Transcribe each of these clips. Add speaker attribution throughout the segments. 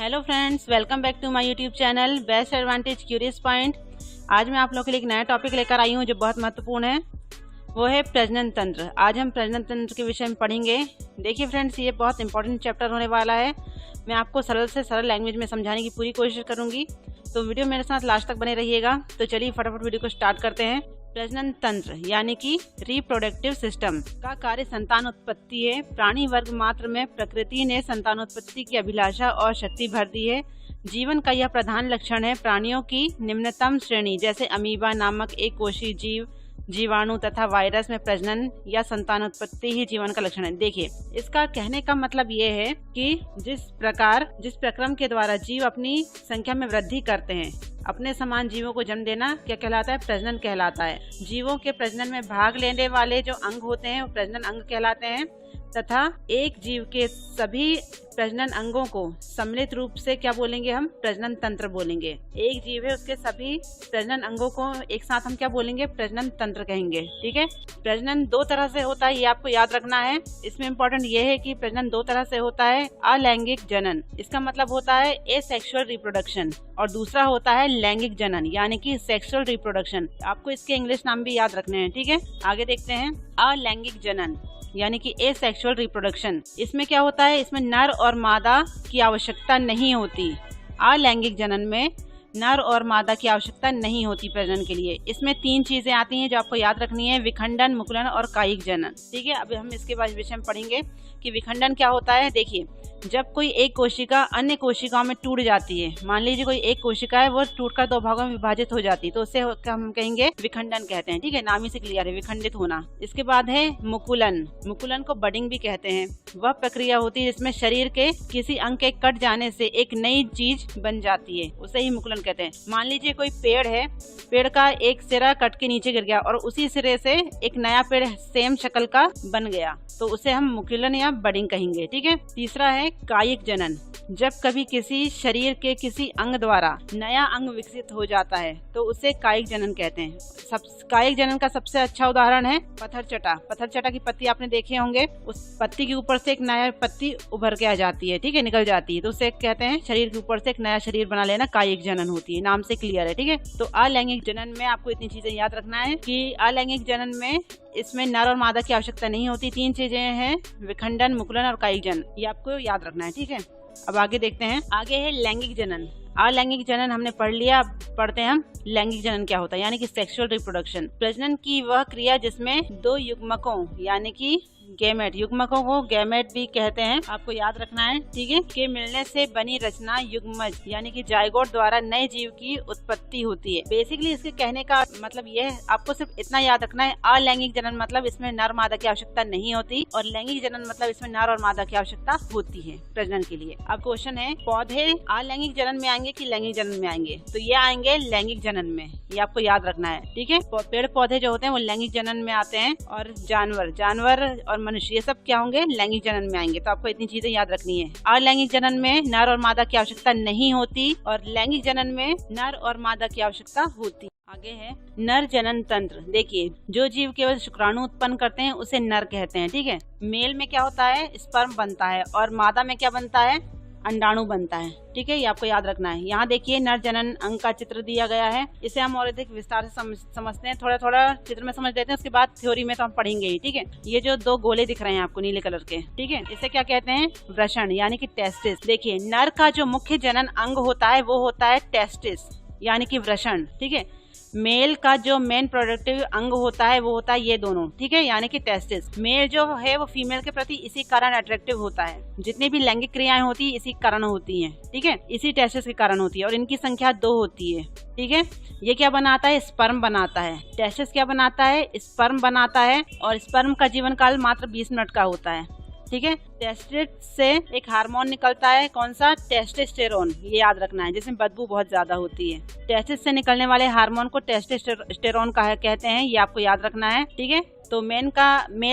Speaker 1: Hello friends, welcome back to my YouTube channel best advantage curious point. आज मैं आप लोगों के लिए एक नया टॉपिक लेकर आई हूँ जो बहुत महत्वपूर्ण है, वो है प्रजनन तंत्र। आज हम प्रजनन तंत्र के विषय में पढ़ेंगे। देखिए फ्रेंड्स, ये बहुत इंपॉर्टेंट चैप्टर होने वाला है। मैं आपको सरल से सरल लैंग्वेज में समझाने की पूरी कोशिश करूँगी, तो वीडियो मेरे साथ लास्ट तक बने रहिएगा। तो चलिए फटाफट वीडियो को स्टार्ट करते हैं। प्रजनन तंत्र यानी कि रिप्रोडक्टिव सिस्टम का कार्य संतान उत्पत्ति है। प्राणी वर्ग मात्र में प्रकृति ने संतानोत्पत्ति की अभिलाषा और शक्ति भर दी है। जीवन का यह प्रधान लक्षण है। प्राणियों की निम्नतम श्रेणी जैसे अमीबा नामक एक कोशीय जीव, जीवाणु तथा वायरस में प्रजनन या संतानोत्पत्ति ही जीवन का लक्षण है। देखिए, इसका कहने का मतलब ये है कि जिस प्रक्रम के द्वारा जीव अपनी संख्या में वृद्धि करते हैं, अपने समान जीवों को जन्म देना क्या कहलाता है? प्रजनन कहलाता है। जीवों के प्रजनन में भाग लेने वाले जो अंग होते हैं वो प्रजनन अंग कहलाते हैं, तथा एक जीव के सभी प्रजनन अंगों को सम्मिलित रूप से क्या बोलेंगे? हम प्रजनन तंत्र बोलेंगे। एक जीव है, उसके सभी प्रजनन अंगों को एक साथ हम क्या बोलेंगे? प्रजनन तंत्र कहेंगे। ठीक है। प्रजनन दो तरह से होता है, ये आपको याद रखना है। इसमें इम्पोर्टेंट ये है कि प्रजनन दो तरह से होता है। अलैंगिक जनन, इसका मतलब होता है एसेक्सुअल रिप्रोडक्शन, और दूसरा होता है लैंगिक जनन यानी कि सेक्सुअल रिप्रोडक्शन। आपको इसके इंग्लिश नाम भी याद रखने हैं। ठीक है, आगे देखते हैं। अलैंगिक जनन यानी कि एसेक्सुअल रिप्रोडक्शन, इसमें क्या होता है? इसमें नर और मादा की आवश्यकता नहीं होती। अलैंगिक जनन में नर और मादा की आवश्यकता नहीं होती प्रजनन के लिए। इसमें तीन चीजें आती हैं जो आपको याद रखनी है: विखंडन, मुकुलन और कायिक जनन। ठीक है, अब हम इसके बाद विषय में पढ़ेंगे कि विखंडन क्या होता है। देखिए, जब कोई एक कोशिका अन्य कोशिकाओं में टूट जाती है, मान लीजिए कोई एक कोशिका है वो टूटकर दो भागों में विभाजित हो जाती है, तो उससे हम कहेंगे विखंडन कहते हैं। ठीक है, नाम ही से क्लियर है, विखंडित होना। इसके बाद है मुकुलन। मुकुलन को बडिंग भी कहते हैं। वह प्रक्रिया होती है जिसमें शरीर के किसी अंग के कट जाने से एक नई चीज बन जाती है, उसे ही मुकुलन कहते हैं। मान लीजिए कोई पेड़ है, पेड़ का एक सिरा कट के नीचे गिर गया और उसी सिरे से एक नया पेड़ सेम शक्ल का बन गया, तो उसे हम मुकुलन या बडिंग कहेंगे। ठीक है। तीसरा है कायिक जनन। जब कभी किसी शरीर के किसी अंग द्वारा नया अंग विकसित हो जाता है तो उसे कायिक जनन कहते हैं। कायिक जनन का सबसे अच्छा उदाहरण है पत्थरचटा। पत्थरचटा की पत्ती आपने देखे होंगे, उस पत्ती के ऊपर से एक नया पत्ती उभर के आ जाती है। ठीक है, निकल जाती है, तो उसे कहते हैं शरीर के ऊपर से एक नया शरीर बना लेना, कायिक जनन होती है। नाम से क्लियर है। ठीक है, तो अलैंगिक जनन में आपको इतनी चीजें याद रखना है कि अलैंगिक जनन में इसमें नर और मादा की आवश्यकता नहीं होती। तीन चीजें हैं: विखंडन, मुकुलन और कायिक जनन। ये आपको याद रखना है। ठीक है, अब आगे देखते हैं। आगे है लैंगिक जनन। अलैंगिक जनन हमने पढ़ लिया, अब पढ़ते हैं हम लैंगिक जनन क्या होता है, यानी कि सेक्सुअल रिप्रोडक्शन। प्रजनन की वह क्रिया जिसमें दो युग्मकों यानी कि गैमेट, युग्मकों को गैमेट भी कहते हैं, आपको याद रखना है। ठीक है, के मिलने से बनी रचना युग्मज यानी कि जायगोट द्वारा नए जीव की उत्पत्ति होती है। बेसिकली इसके कहने का मतलब ये है, आपको सिर्फ इतना याद रखना है। अलैंगिक जनन मतलब इसमें नर मादा की आवश्यकता नहीं होती, और लैंगिक जनन मतलब इसमें नर और मादा की आवश्यकता होती है प्रजनन के लिए। अब क्वेश्चन है, पौधे अलैंगिक जनन में आएंगे कि लैंगिक जनन में आएंगे? तो ये आएंगे लैंगिक जनन में, ये आपको याद रखना है। ठीक है, पेड़ पौधे जो होते हैं वो लैंगिक जनन में आते हैं, और जानवर और मनुष्य, ये सब क्या होंगे? लैंगिक जनन में आएंगे। तो आपको इतनी चीजें याद रखनी है। अलैंगिक जनन में नर और मादा की आवश्यकता नहीं होती, और लैंगिक जनन में नर और मादा की आवश्यकता होती। आगे है नर जनन तंत्र। देखिए, जो जीव केवल शुक्राणु उत्पन्न करते हैं उसे नर कहते हैं। ठीक है, मेल में क्या होता है? स्पर्म बनता है, और मादा में क्या बनता है? अंडाणु बनता है। ठीक है, ये आपको याद रखना है। यहाँ देखिए नर जनन अंग का चित्र दिया गया है, इसे हम और अधिक विस्तार से समझते हैं। थोड़ा थोड़ा चित्र में समझ लेते हैं, उसके बाद थ्योरी में तो हम पढ़ेंगे ही। ठीक है, ये जो दो गोले दिख रहे हैं आपको नीले कलर के, ठीक है, इसे क्या कहते हैं? वृषण यानी कि टेस्टिस। देखिए, नर का जो मुख्य जनन अंग होता है वो होता है टेस्टिस यानी कि वृषण। ठीक है, मेल का जो मेन प्रोडक्टिव अंग होता है वो होता है ये दोनों। ठीक है, यानी कि टेस्टिस। मेल जो है वो फीमेल के प्रति इसी कारण अट्रैक्टिव होता है। जितनी भी लैंगिक क्रियाएं होती है इसी कारण होती हैं। ठीक है, इसी टेस्टिस के कारण होती है, और इनकी संख्या 2 होती है। ठीक है, ये क्या बनाता है? स्पर्म बनाता है। टेस्टिस क्या बनाता है? स्पर्म बनाता है, और स्पर्म का जीवन काल मात्र 20 मिनट का होता है। ठीक है, टेस्टिस से एक हार्मोन निकलता है, कौन सा? टेस्टोस्टेरोन। ये याद रखना है, जिसमें बदबू बहुत ज्यादा होती है। टेस्टिस से निकलने वाले हार्मोन को टेस्टोस्टेरोन कहते हैं, ये आपको याद रखना है। ठीक है, तो मेल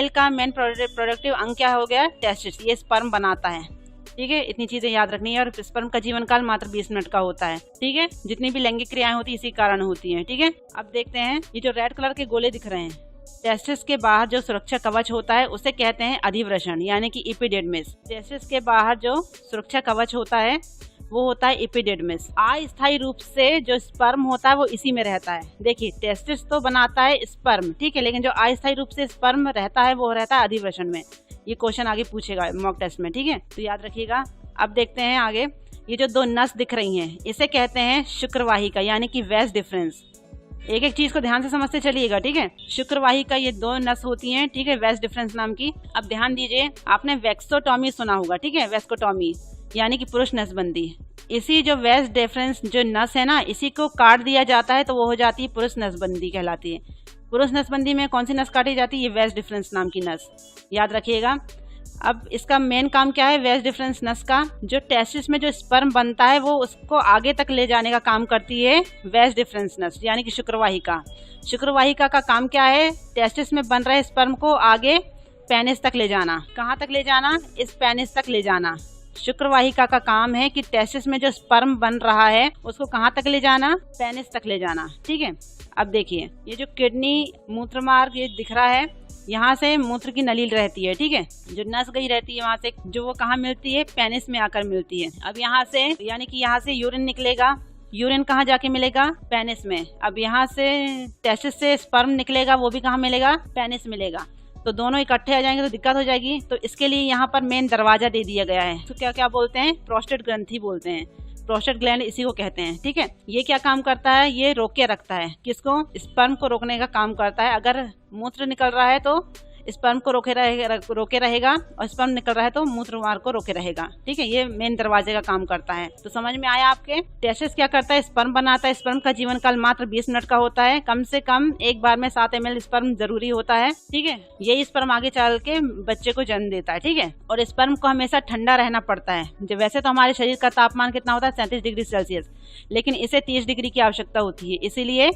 Speaker 1: का मेन प्रोडक्टिव अंग क्या हो गया? टेस्टिस। ये स्पर्म बनाता है। ठीक है, इतनी चीजें याद रखनी है, और स्पर्म का जीवन काल मात्र 20 मिनट का होता है। ठीक है, जितनी भी लैंगिक क्रियाएं होती है इसी कारण होती हैं। ठीक है, अब देखते हैं, ये जो रेड कलर के गोले दिख रहे हैं, टेस्टिस के बाहर जो सुरक्षा कवच होता है उसे कहते हैं अधिवृषण यानी कि एपिडिडमिस। टेस्टिस के बाहर जो सुरक्षा कवच होता है वो होता है एपिडिडमिस। अस्थायी रूप से जो स्पर्म होता है वो इसी में रहता है। देखिए टेस्टिस तो बनाता है स्पर्म, ठीक है, लेकिन जो अस्थायी रूप से स्पर्म रहता है वो रहता है अधिवृषण में। ये क्वेश्चन आगे पूछेगा मॉक टेस्ट में, ठीक है, तो याद रखिएगा। अब देखते हैं आगे, ये जो दो नस दिख रही हैं इसे कहते हैं शुक्रवाहिका यानी कि वेस डिफरेंस। एक एक चीज को ध्यान से समझते चलिएगा, ठीक है। शुक्रवाहिका ये दो नस होती हैं, ठीक है, वेस डिफरेंस नाम की। अब ध्यान दीजिए, आपने वैक्सोटॉमी सुना होगा, ठीक है, वैस्कोटॉमी यानी कि पुरुष नसबंदी। इसी जो वेस डिफरेंस जो नस है ना, इसी को काट दिया जाता है तो वो हो जाती है पुरुष नसबंदी कहलाती है। पुरुष नसबंदी में कौन सी नस काटी जाती है? ये वेस डिफरेंस नाम की नस, याद रखिएगा। अब इसका मेन काम क्या है? वेस डिफरेंस नस का जो टेस्टिस में जो स्पर्म बनता है वो उसको आगे तक ले जाने का काम करती है वेस डिफरेंस नस यानी कि शुक्रवाहिका। शुक्रवाहिका का काम क्या है? टेस्टिस में बन रहे स्पर्म को आगे पेनिस तक ले जाना। कहाँ तक ले जाना? इस पेनिस तक ले जाना। शुक्रवाहिका का काम है कि टेस्टिस में जो स्पर्म बन रहा है उसको कहाँ तक ले जाना? पेनिस तक ले जाना, ठीक है। अब देखिए, ये जो किडनी मूत्र मार्ग ये दिख रहा है, यहाँ से मूत्र की नली रहती है, ठीक है, जो नस गई रहती है वहाँ से, जो वो कहाँ मिलती है? पेनिस में आकर मिलती है। अब यहाँ से यानी कि यहाँ से यूरिन निकलेगा, यूरिन कहाँ जाके मिलेगा? पेनिस में। अब यहाँ से टेस्टिस से स्पर्म निकलेगा, वो भी कहाँ मिलेगा? पेनिस मिलेगा। तो दोनों इकट्ठे आ जाएंगे तो दिक्कत हो जाएगी। तो इसके लिए यहाँ पर मेन दरवाजा दे दिया गया है, तो क्या क्या बोलते हैं? प्रोस्टेट ग्रंथि बोलते हैं, प्रोस्टेट ग्लैंड इसी को कहते हैं, ठीक है। ये क्या काम करता है? ये रोक के रखता है, किसको? स्पर्म को रोकने का काम करता है। अगर मूत्र निकल रहा है तो स्पर्म को रोके रहेगा और स्पर्म निकल रहा है तो मूत्र मार्ग को रोके रहेगा, ठीक है। ये मेन दरवाजे का काम करता है। तो समझ में आया आपके? टेस्टिस क्या करता है? स्पर्म बनाता है। स्पर्म का जीवन काल मात्र 20 मिनट का होता है। कम से कम एक बार में 7 ml स्पर्म जरूरी होता है, ठीक है। यही स्पर्म आगे चल के बच्चे को जन्म देता है, ठीक है। और स्पर्म को हमेशा ठंडा रहना पड़ता है। वैसे तो हमारे शरीर का तापमान कितना होता है? 37 डिग्री सेल्सियस, लेकिन इसे 30 डिग्री की आवश्यकता होती है। इसीलिए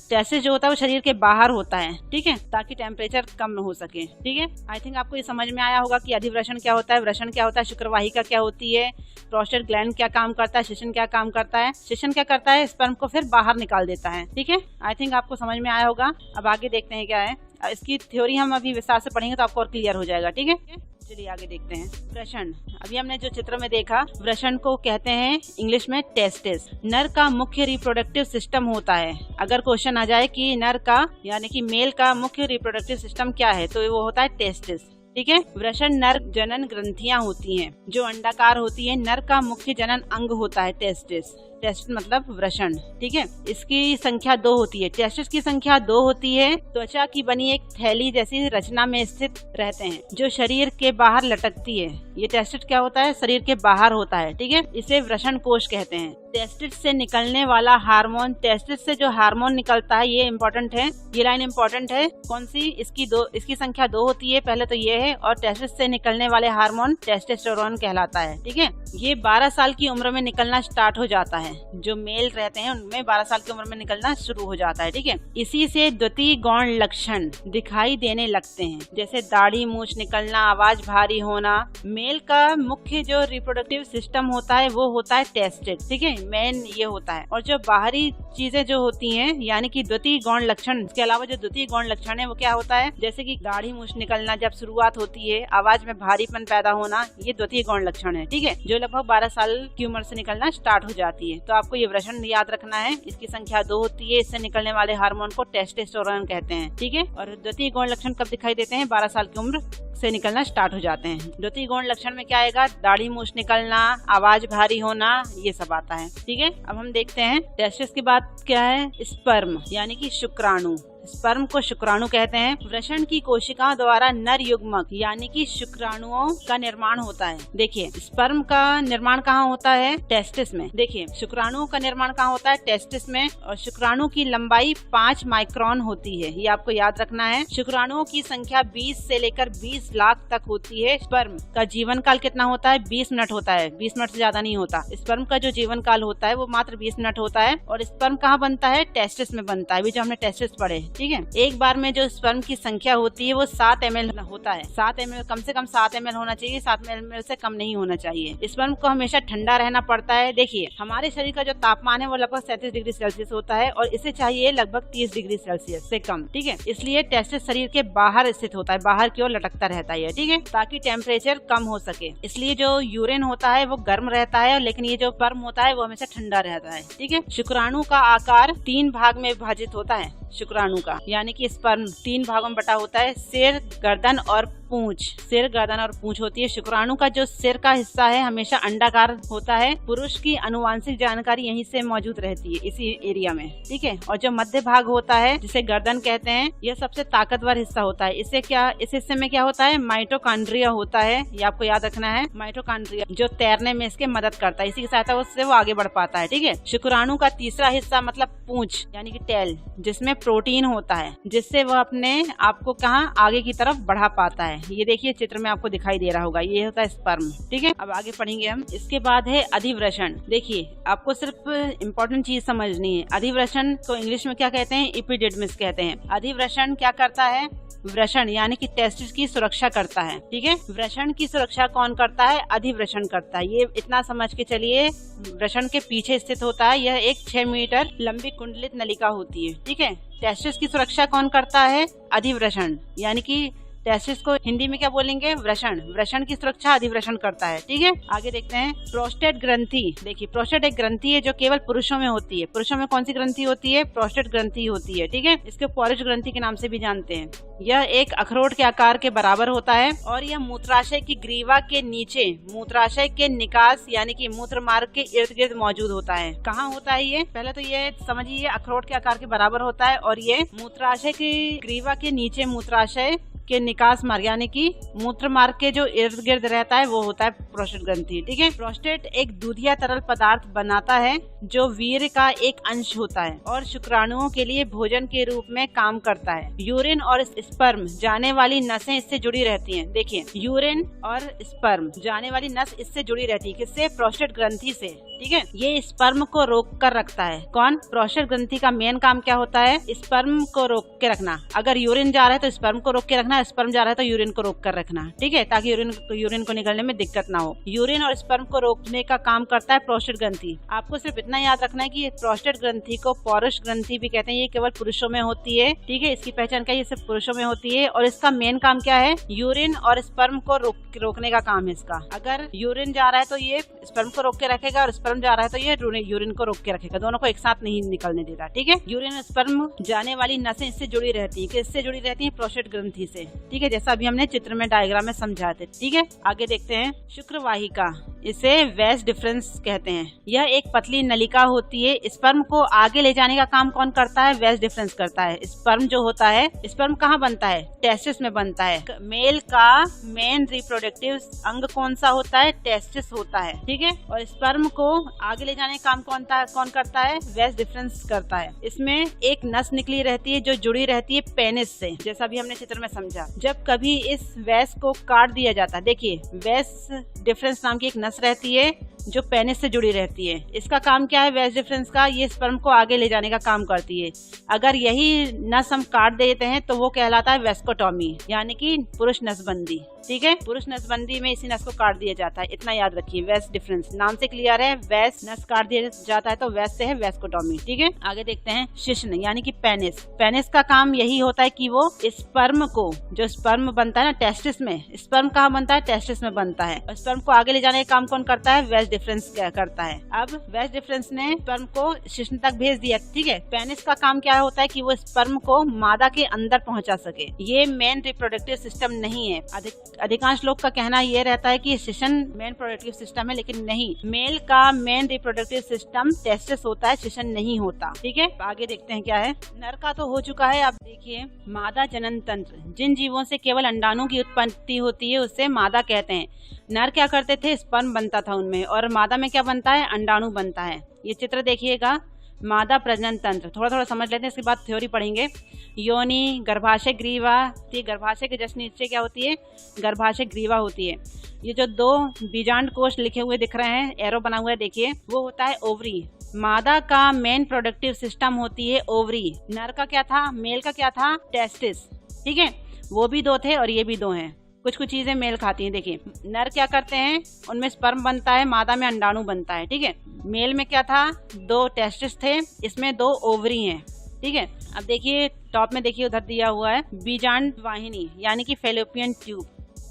Speaker 1: टेस्टिस जो होता है वो शरीर के बाहर होता है, ठीक है, ताकि टेम्परेचर कम हो सके, ठीक है। आई थिंक आपको ये समझ में आया होगा कि अधिवृषण क्या होता है, वृषण क्या होता है, शुक्रवाहिका क्या होती है, प्रोस्टेट ग्लैंड क्या काम करता है, शिशन क्या काम करता है। शिशन क्या करता है? स्पर्म को फिर बाहर निकाल देता है, ठीक है। आई थिंक आपको समझ में आया होगा। अब आगे देखते हैं क्या है। इसकी थ्योरी हम अभी विस्तार से पढ़ेंगे तो आपको और क्लियर हो जाएगा, ठीक है। चलिए आगे देखते हैं। वृषण, अभी हमने जो चित्र में देखा, वृषण को कहते हैं इंग्लिश में टेस्टिस। नर का मुख्य रिप्रोडक्टिव सिस्टम होता है। अगर क्वेश्चन आ जाए कि नर का यानी कि मेल का मुख्य रिप्रोडक्टिव सिस्टम क्या है, तो वो होता है टेस्टिस, ठीक है। वृषण नर जनन ग्रंथियां होती हैं जो अंडाकार होती है। नर का मुख्य जनन अंग होता है टेस्टिस। टेस्टिस मतलब वृषण, ठीक है। इसकी संख्या 2 होती है। टेस्टिस की संख्या 2 होती है। त्वचा की बनी एक थैली जैसी रचना में स्थित रहते हैं जो शरीर के बाहर लटकती है। ये टेस्टिस क्या होता है? शरीर के बाहर होता है, ठीक है। इसे वृषण कोश कहते हैं। टेस्टिस से निकलने वाला हार्मोन, टेस्टिस से जो हार्मोन निकलता है, ये इम्पोर्टेंट है, ये लाइन इम्पोर्टेंट है। कौन सी? इसकी संख्या 2 होती है, पहले तो ये है। और टेस्टिस से निकलने वाले हार्मोन टेस्टोस्टेरोन कहलाता है, ठीक है। ये 12 साल की उम्र में निकलना स्टार्ट हो जाता है। जो मेल रहते हैं उनमें 12 साल की उम्र में निकलना शुरू हो जाता है, ठीक है। इसी से द्वितीय गौण लक्षण दिखाई देने लगते हैं, जैसे दाढ़ी मूछ निकलना, आवाज भारी होना। मेल का मुख्य जो रिप्रोडक्टिव सिस्टम होता है वो होता है टेस्टिस, ठीक है, मेन ये होता है। और जो बाहरी चीजें जो होती हैं यानी कि द्वितीय गौण लक्षण, इसके अलावा जो द्वितीय गौण लक्षण है वो क्या होता है? जैसे कि दाढ़ी मूछ निकलना जब शुरुआत होती है, आवाज में भारीपन पैदा होना, ये द्वितीय गौण लक्षण है, ठीक है, जो लगभग 12 साल की उम्र से निकलना स्टार्ट हो जाती है। तो आपको ये वृषण याद रखना है। इसकी संख्या 2 होती है। इससे निकलने वाले हार्मोन को टेस्टोस्टेरोन कहते हैं, ठीक है। और द्वितीय गौण लक्षण कब दिखाई देते हैं? 12 साल की उम्र से निकलना स्टार्ट हो जाते हैं। द्वितीय गौण लक्षण में क्या आएगा? दाढ़ी मूछ निकलना, आवाज भारी होना, ये सब आता है, ठीक है। अब हम देखते हैं टेस्टिस की बात क्या है। स्पर्म यानी कि शुक्राणु, स्पर्म को शुक्राणु कहते हैं। वृषण की कोशिकाओं द्वारा नर युग्मक यानी कि शुक्राणुओं का निर्माण होता है। देखिए, स्पर्म का निर्माण कहाँ होता है? टेस्टिस में। देखिए, शुक्राणुओं का निर्माण कहाँ होता है? टेस्टिस में। और शुक्राणु की लंबाई 5 माइक्रोन होती है, ये आपको याद रखना है। शुक्राणुओं की संख्या 20 से लेकर 20 लाख तक होती है। स्पर्म का जीवन काल कितना होता है? 20 मिनट होता है, 20 मिनट से ज्यादा नहीं होता। स्पर्म का जो जीवन काल होता है वो मात्र 20 मिनट होता है। और स्पर्म कहाँ बनता है? टेस्टिस में बनता है। अभी जो हमने टेस्टिस पढ़े, ठीक है। एक बार में जो स्पर्म की संख्या होती है वो 7 ml होता है। 7 ml कम से कम 7 ml होना चाहिए, 7 ml से कम नहीं होना चाहिए। स्पर्म को हमेशा ठंडा रहना पड़ता है। देखिए हमारे शरीर का जो तापमान है वो लगभग 37 डिग्री सेल्सियस होता है और इसे चाहिए लगभग 30 डिग्री सेल्सियस से कम, ठीक है। इसलिए टेस्टिस शरीर के बाहर स्थित होता है, बाहर की ओर लटकता रहता है, ठीक है, ताकि टेम्परेचर कम हो सके। इसलिए जो यूरिन होता है वो गर्म रहता है, लेकिन ये जो स्पर्म होता है वो हमेशा ठंडा रहता है, ठीक है। शुक्राणु का आकार 3 भाग में विभाजित होता है। शुक्राणु का यानी कि स्पर्म 3 भागों में बटा होता है, सिर, गर्दन और पूंछ। सिर, गर्दन और पूंछ होती है। शुक्राणु का जो सिर का हिस्सा है हमेशा अंडाकार होता है। पुरुष की आनुवांशिक जानकारी यहीं से मौजूद रहती है, इसी एरिया में, ठीक है। और जो मध्य भाग होता है जिसे गर्दन कहते हैं, यह सबसे ताकतवर हिस्सा होता है। इस हिस्से में क्या होता है, माइटोकॉन्ड्रिया होता है। ये आपको याद रखना है, माइटोकॉन्ड्रिया जो तैरने में इसके मदद करता है, इसी की सहायता से वो आगे बढ़ पाता है, ठीक है। शुक्राणु का तीसरा हिस्सा मतलब पूंछ यानी कि टेल, जिसमें प्रोटीन होता है, जिससे वह अपने आप को कहाँ आगे की तरफ बढ़ा पाता है। ये देखिए चित्र में आपको दिखाई दे रहा होगा, ये होता है स्पर्म, ठीक है। अब आगे पढ़ेंगे हम। इसके बाद है अधिवृषण। देखिए आपको सिर्फ इम्पोर्टेंट चीज समझनी है। अधिवृषण को इंग्लिश में क्या कहते हैं, एपिडिडमिस कहते हैं। अधिवृषण क्या करता है, वृषण यानी कि टेस्टिस की सुरक्षा करता है, ठीक है। वृषण की सुरक्षा कौन करता है, अधिवृषण करता है। ये इतना समझ के चलिए, वृषण के पीछे स्थित होता है। यह एक 6 मीटर लंबी कुंडलित नलिका होती है, ठीक है। टेस्टिस की सुरक्षा कौन करता है, अधिवृषण यानी कि टेस्टिस को हिंदी में क्या बोलेंगे, वृषण। वृषण की सुरक्षा अधिवृषण करता है, ठीक है। आगे देखते हैं प्रोस्टेट ग्रंथि। देखिए प्रोस्टेट एक ग्रंथि है जो केवल पुरुषों में होती है। पुरुषों में कौन सी ग्रंथि होती है, प्रोस्टेट ग्रंथि होती है, ठीक है। इसको पॉरिश ग्रंथि के नाम से भी जानते हैं। यह एक अखरोट के आकार के बराबर होता है और यह मूत्राशय की ग्रीवा के नीचे मूत्राशय के निकास यानी कि मूत्र मार्ग के इर्द गिर्द मौजूद होता है। कहाँ होता है ये, पहले तो ये समझिए, अखरोट के आकार के बराबर होता है और ये मूत्राशय की ग्रीवा के नीचे मूत्राशय के निकास मार्ग यानी कि मूत्र मार्ग के जो इर्द गिर्द रहता है वो होता है प्रोस्टेट ग्रंथि, ठीक है। प्रोस्टेट एक दूधिया तरल पदार्थ बनाता है जो वीर्य का एक अंश होता है और शुक्राणुओं के लिए भोजन के रूप में काम करता है। यूरिन और स्पर्म जाने वाली नसें इससे जुड़ी रहती हैं। देखिए यूरिन और स्पर्म जाने वाली नस इससे जुड़ी रहती है, किससे, प्रोस्टेट ग्रंथि से, ठीक है। ये स्पर्म को रोक कर रखता है। कौन, प्रोस्टेट ग्रंथि का मेन काम क्या होता है, स्पर्म को रोक के रखना। अगर यूरिन जा रहा है तो स्पर्म को रोक के रखना, स्पर्म जा रहा है तो यूरिन को रोक कर रखना, ठीक है, ताकि यूरिन को निकलने में दिक्कत ना हो। यूरिन और स्पर्म को रोकने का काम करता है प्रोस्टेट ग्रंथि। आपको सिर्फ इतना याद रखना है कि प्रोस्टेट ग्रंथि को पौरुष ग्रंथि भी कहते हैं। ये केवल पुरुषों में होती है, ठीक है। इसकी पहचान क्या है, ये सिर्फ पुरुषों में होती है और इसका मेन काम क्या है, यूरिन और स्पर्म को रोकने का काम है इसका। अगर यूरिन जा रहा है तो ये स्पर्म को रोक के रखेगा और स्पर्म जा रहा है तो ये यूरिन को रोक के रखेगा, दोनों को एक साथ नहीं निकलने देगा, ठीक है। यूरिन और स्पर्म जाने वाली नसें इससे जुड़ी रहती है, किससे जुड़ी रहती है, प्रोस्टेट ग्रंथि से, ठीक है, जैसा अभी हमने चित्र में डायग्राम में समझा थे, ठीक है। आगे देखते हैं शुक्रवाहिका, इसे वेस डिफरेंस कहते हैं। यह एक पतली नलिका होती है। स्पर्म को आगे ले जाने का काम कौन करता है, वेस डिफरेंस करता है। स्पर्म जो होता है, स्पर्म कहाँ बनता है, टेस्टिस में बनता है। मेल का मेन रिप्रोडक्टिव अंग कौन सा होता है, टेस्टिस होता है, ठीक है। और स्पर्म को आगे ले जाने का काम कौन करता है, वेस डिफरेंस करता है। इसमें एक नस निकली रहती है जो जुड़ी रहती है पेनिस से, जैसा भी हमने चित्र में समझा। जब कभी इस वेस को काट दिया जाता है, देखिए वेस डिफरेंस नाम की एक नस रहती है जो पेनिस से जुड़ी रहती है। इसका काम क्या है, वेस डिफरेंस का, ये स्पर्म को आगे ले जाने का काम करती है। अगर यही नस हम काट देते हैं तो वो कहलाता है वेस्कोटॉमी यानी कि पुरुष नसबंदी, ठीक है। पुरुष नसबंदी में इसी नस को काट दिया जाता है, इतना याद रखिए। वेस डिफरेंस नाम से क्लियर है, वेस नस काट दिया जाता है तो वेस से है वेस्कोटॉमी, ठीक है। आगे देखते हैं शिश्न यानी कि पेनिस। पेनिस का काम यही होता है कि वो स्पर्म को, जो स्पर्म बनता है ना टेस्टिस में, स्पर्म कहाँ बनता है, टेस्टिस में बनता है, और स्पर्म को आगे ले जाने का काम कौन करता है, वेस डिफरेंस क्या करता है। अब वेस डिफरेंस ने स्पर्म को शिश्न तक भेज दिया, ठीक है। पेनिस का काम क्या होता है कि वो स्पर्म को मादा के अंदर पहुंचा सके। ये मेन रिप्रोडक्टिव सिस्टम नहीं है। अधिकांश लोग का कहना ये रहता है कि शिशन मेन रिप्रोडक्टिव सिस्टम है, लेकिन नहीं, मेल का मेन रिप्रोडक्टिव सिस्टम टेस्टिस होता है, शिशन नहीं होता, ठीक है। आगे देखते हैं क्या है। नर का तो हो चुका है, अब देखिए मादा जनन तंत्र। जिन जीवों से केवल अंडाणु की उत्पत्ति होती है उसे मादा कहते हैं। नर क्या करते थे, स्पर्म बनता था उनमें, और मादा में क्या बनता है, अंडाणु बनता है। ये चित्र देखिएगा, मादा प्रजनन तंत्र थोड़ा थोड़ा समझ लेते हैं, इसके बाद थ्योरी पढ़ेंगे। योनि, गर्भाशय ग्रीवा, गर्भाशय के जस्ट नीचे क्या होती है, गर्भाशय ग्रीवा होती है। ये जो 2 बीजांड कोष लिखे हुए दिख रहे हैं, एरो बना हुआ है, देखिए वो होता है ओवरी। मादा का मेन प्रोडक्टिव सिस्टम होती है ओवरी। नर का क्या था, मेल का क्या था, टेस्टिस। ठीक है, वो भी 2 थे और ये भी 2 हैं। कुछ चीजें मेल खाती हैं। देखिए, नर क्या करते हैं, उनमें स्पर्म बनता है, मादा में अंडाणु बनता है। ठीक है, मेल में क्या था, 2 टेस्टिस थे, इसमें 2 ओवरी हैं। ठीक है, अब देखिए टॉप में देखिए उधर दिया हुआ है बीजांड वाहिनी यानी कि फेलोपियन ट्यूब।